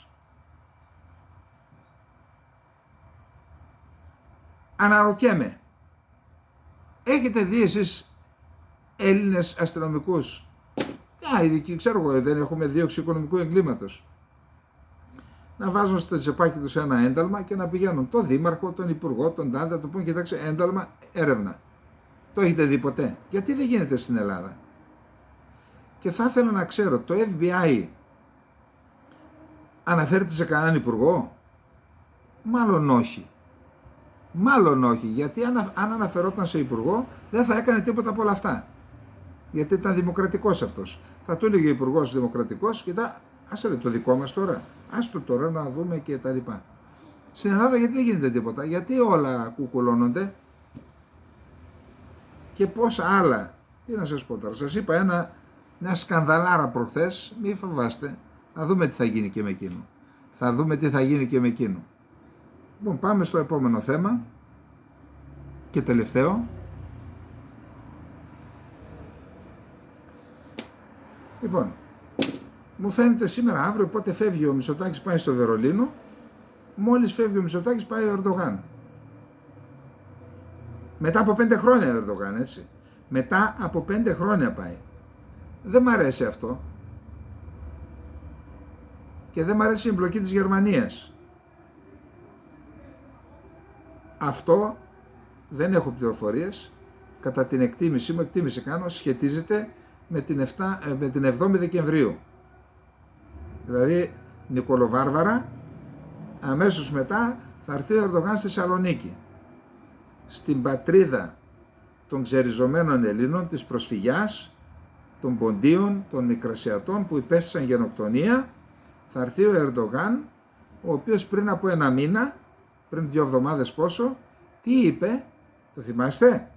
Αναρωτιέμαι, έχετε δει εσείς Έλληνες αστυνομικούς, ειδικοί, ξέρω εγώ, δεν έχουμε δίωξη οικονομικού εγκλήματος, να βάζουν στο τσεπάκι τους ένα ένταλμα και να πηγαίνουν τον δήμαρχο, τον υπουργό, τον τάδε, να του πούν κοιτάξτε ένταλμα, έρευνα. Το έχετε δει ποτέ? Γιατί δεν γίνεται στην Ελλάδα? Και θα ήθελα να ξέρω, το FBI αναφέρεται σε κανέναν υπουργό? Μάλλον όχι. Μάλλον όχι, γιατί αν αναφερόταν σε υπουργό δεν θα έκανε τίποτα από όλα αυτά. Γιατί ήταν δημοκρατικός αυτός. Θα του έλεγε ο υπουργός δημοκρατικός, κοιτά, άσε ρε, το δικό μας τώρα, άστο τώρα να δούμε και τα λοιπά. Στην Ελλάδα γιατί δεν γίνεται τίποτα? Γιατί όλα κουκουλώνονται και πόσα άλλα. Τι να σας πω τώρα, σας είπα μια σκανδαλάρα προχθές, μη φοβάστε, θα δούμε τι θα γίνει και με εκείνο. Θα δούμε τι θα γίνει και με εκείνο. Λοιπόν, πάμε στο επόμενο θέμα και τελευταίο. Λοιπόν, μου φαίνεται σήμερα αύριο, πότε φεύγει ο Μητσοτάκης, πάει στο Βερολίνο, μόλις φεύγει ο Μητσοτάκης πάει ο Ερντογάν. Μετά από 5 χρόνια ο Ερντογάν, έτσι. Μετά από 5 χρόνια πάει. Δεν μ' αρέσει αυτό. Και δεν μ' αρέσει η εμπλοκή της Γερμανίας. Αυτό δεν έχω πληροφορίες. Κατά την εκτίμηση μου, εκτίμηση κάνω, σχετίζεται με την 7η Δεκεμβρίου. Δηλαδή, Νικολοβάρβαρα, αμέσως μετά θα έρθει ο Ερντογάν στη Θεσσαλονίκη. Στην πατρίδα των ξεριζωμένων Ελλήνων, της προσφυγιάς, των Ποντίων, των Μικρασιατών που υπέστησαν γενοκτονία, θα έρθει ο Ερντογάν, ο οποίος πριν από 1 μήνα πριν 2 εβδομάδες πόσο, τι είπε, το θυμάστε?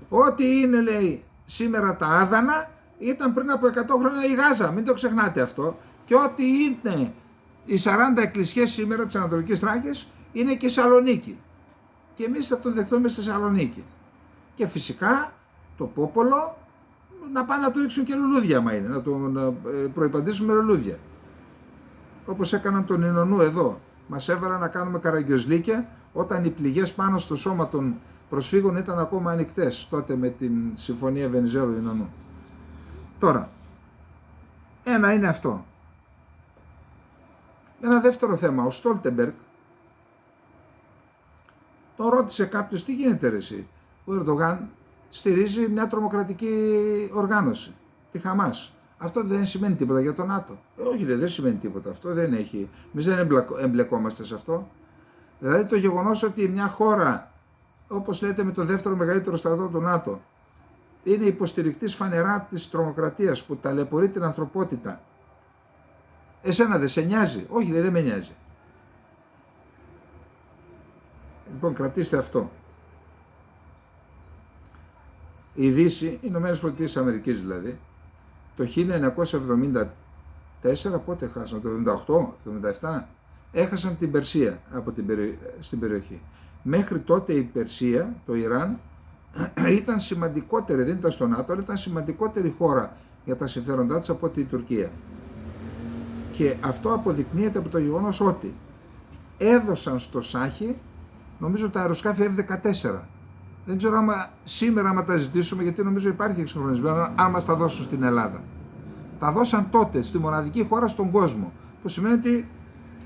Ό,τι είναι, λέει, σήμερα τα Άδανα ήταν πριν από 100 χρόνια η Γάζα, μην το ξεχνάτε αυτό. Και ό,τι είναι οι 40 εκκλησιές σήμερα της Ανατολικής Θράκης είναι και η Σαλονίκη. Και εμείς θα τον δεχτούμε στη Σαλονίκη. Και φυσικά το πόπολο να πάνε να του ρίξουν και λουλούδια, άμα είναι, να τον προϋπαντήσουν με λουλούδια. Όπως έκαναν τον Ινωνού εδώ. Μας έβαλαν να κάνουμε καραγκιόζλίκια όταν οι πληγές πάνω στο σώμα των προσφύγων ήταν ακόμα ανοιχτές, τότε με την συμφωνία Βενιζέλου-Ινωνού. Τώρα, ένα είναι αυτό. Ένα δεύτερο θέμα, ο Στόλτεμπεργκ τον ρώτησε κάποιος, τι γίνεται ρε εσύ? Ο Ερντογάν στηρίζει μια τρομοκρατική οργάνωση, τη Χαμάς. Αυτό δεν σημαίνει τίποτα για τον ΝΑΤΟ. Όχι, δεν σημαίνει τίποτα. Αυτό δεν έχει. Εμείς δεν εμπλεκόμαστε σε αυτό. Δηλαδή το γεγονός ότι μια χώρα, όπως λέτε, με το δεύτερο μεγαλύτερο στρατό του ΝΑΤΟ, είναι υποστηρικτής φανερά της τρομοκρατίας που ταλαιπωρεί την ανθρωπότητα. Εσένα δεν σε νοιάζει? Όχι, δεν με νοιάζει. Λοιπόν, κρατήστε αυτό. Η Δύση, οι Ηνωμένες Πολιτείες Αμερικής δηλαδή, το 1974, πότε χάσαν, το 1978, 1977, έχασαν την Περσία στην περιοχή. Μέχρι τότε η Περσία, το Ιράν, ήταν σημαντικότερη, δεν ήταν στο ΝΑΤΟ, αλλά ήταν σημαντικότερη χώρα για τα συμφέροντά της από ότι η Τουρκία. Και αυτό αποδεικνύεται από το γεγονός ότι έδωσαν στο Σάχι, νομίζω, τα αεροσκάφη F-14. Δεν ξέρω σήμερα άμα τα ζητήσουμε, γιατί νομίζω υπάρχει εξυγχρονισμένο, αν μας τα δώσουν στην Ελλάδα. Τα δώσαν τότε στη μοναδική χώρα στον κόσμο, που σημαίνει ότι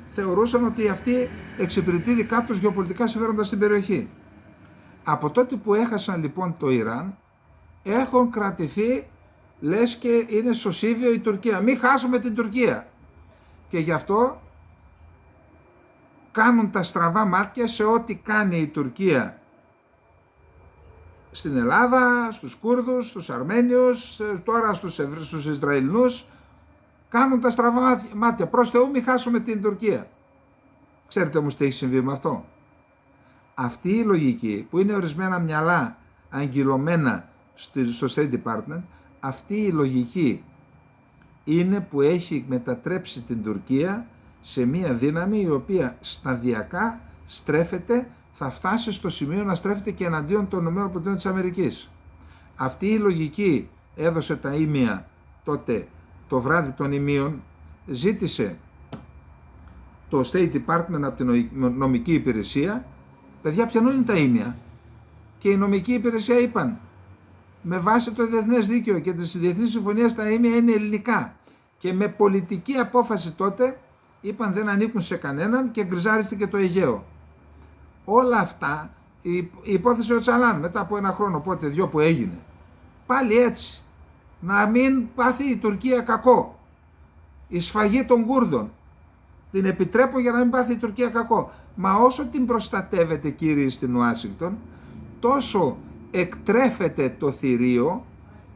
θεωρούσαν ότι αυτή εξυπηρετεί δικά τους γεωπολιτικά συμφέροντα στην περιοχή. Από τότε που έχασαν λοιπόν το Ιράν, έχουν κρατηθεί, λες και είναι σωσίβιο η Τουρκία. Μην χάσουμε την Τουρκία. Και γι' αυτό κάνουν τα στραβά μάτια σε ό,τι κάνει η Τουρκία στην Ελλάδα, στους Κούρδους, στους Αρμένιους, τώρα στους Ισραηλινούς. Κάνουν τα στραβά μάτια. Προς Θεού μην χάσουμε την Τουρκία. Ξέρετε όμως τι έχει συμβεί με αυτό? Αυτή η λογική που είναι ορισμένα μυαλά αγγυλωμένα στο State Department, αυτή η λογική είναι που έχει μετατρέψει την Τουρκία σε μια δύναμη η οποία σταδιακά στρέφεται, θα φτάσει στο σημείο να στρέφεται και εναντίον των ΗΠΑ. Αυτή η λογική έδωσε τα ήμια τότε το βράδυ των ημείων, ζήτησε το State Department από την νομική υπηρεσία, παιδιά, ποιανού είναι τα ήμια? Και η νομική υπηρεσία είπαν, με βάση το διεθνές δίκαιο και τις διεθνείς συμφωνίες, τα ήμια είναι ελληνικά. Και με πολιτική απόφαση τότε είπαν δεν ανήκουν σε κανέναν και γκριζάριστηκε το Αιγαίο. Όλα αυτά, η υπόθεση ο Τσαλάν μετά από ένα χρόνο, πότε, 2 που έγινε, πάλι έτσι, να μην πάθει η Τουρκία κακό. Η σφαγή των Κούρδων, την επιτρέπω για να μην πάθει η Τουρκία κακό. Μα όσο την προστατεύετε, κύριοι, στην Ουάσιγκτον, τόσο εκτρέφεται το θηρίο,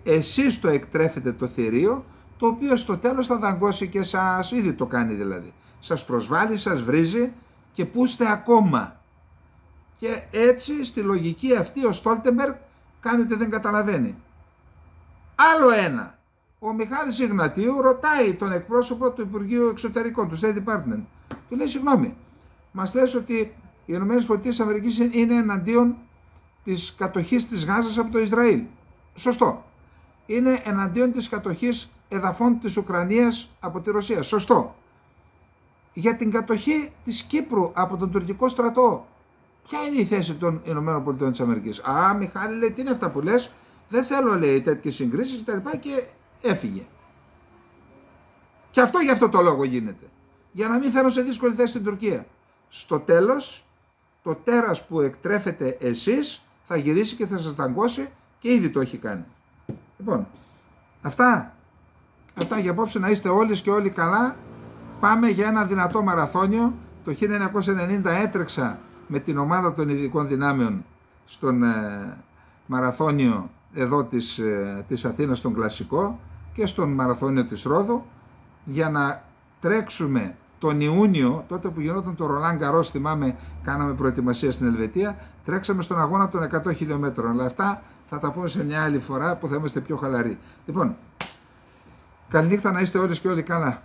εσείς το εκτρέφετε το θηρίο, το οποίο στο τέλος θα δαγκώσει και σας, ήδη το κάνει δηλαδή. Σας προσβάλλει, σας βρίζει και πού είστε ακόμα. Και έτσι στη λογική αυτή ο Στόλτεμπεργκ κάνει ότι δεν καταλαβαίνει. Άλλο ένα. Ο Μιχάλης Ιγνατίου ρωτάει τον εκπρόσωπο του Υπουργείου Εξωτερικών, του State Department. Του λέει, συγγνώμη, μας λες ότι οι ΗΠΑ είναι εναντίον της κατοχής της Γάζας από το Ισραήλ. Σωστό. Είναι εναντίον της κατοχής εδαφών της Ουκρανίας από τη Ρωσία. Σωστό. Για την κατοχή της Κύπρου από τον τουρκικό στρατό, ποια είναι η θέση των ΗΠΑ? Α, Μιχάλη, λέει, τι είναι αυτά που λες? Δεν θέλω, λέει, τέτοιες συγκρίσεις κτλ. Και έφυγε. Και αυτό γι' αυτό το λόγο γίνεται. Για να μην φέρω σε δύσκολη θέση την Τουρκία. Στο τέλος, το τέρας που εκτρέφετε εσείς θα γυρίσει και θα σας δαγκώσει και ήδη το έχει κάνει. Λοιπόν, αυτά για απόψε, να είστε όλες και όλοι καλά. Πάμε για ένα δυνατό μαραθώνιο. Το 1990 έτρεξα με την ομάδα των ειδικών δυνάμεων στον μαραθώνιο εδώ της Αθήνας, στον Κλασικό, και στον μαραθώνιο της Ρόδου, για να τρέξουμε τον Ιούνιο, τότε που γινόταν το Ρολάν Γκαρός, θυμάμαι, κάναμε προετοιμασία στην Ελβετία, τρέξαμε στον αγώνα των 100 χιλιόμετρων. Αλλά αυτά θα τα πούμε σε μια άλλη φορά που θα είμαστε πιο χαλαροί. Λοιπόν, καληνύχτα, να είστε όλες και όλοι καλά.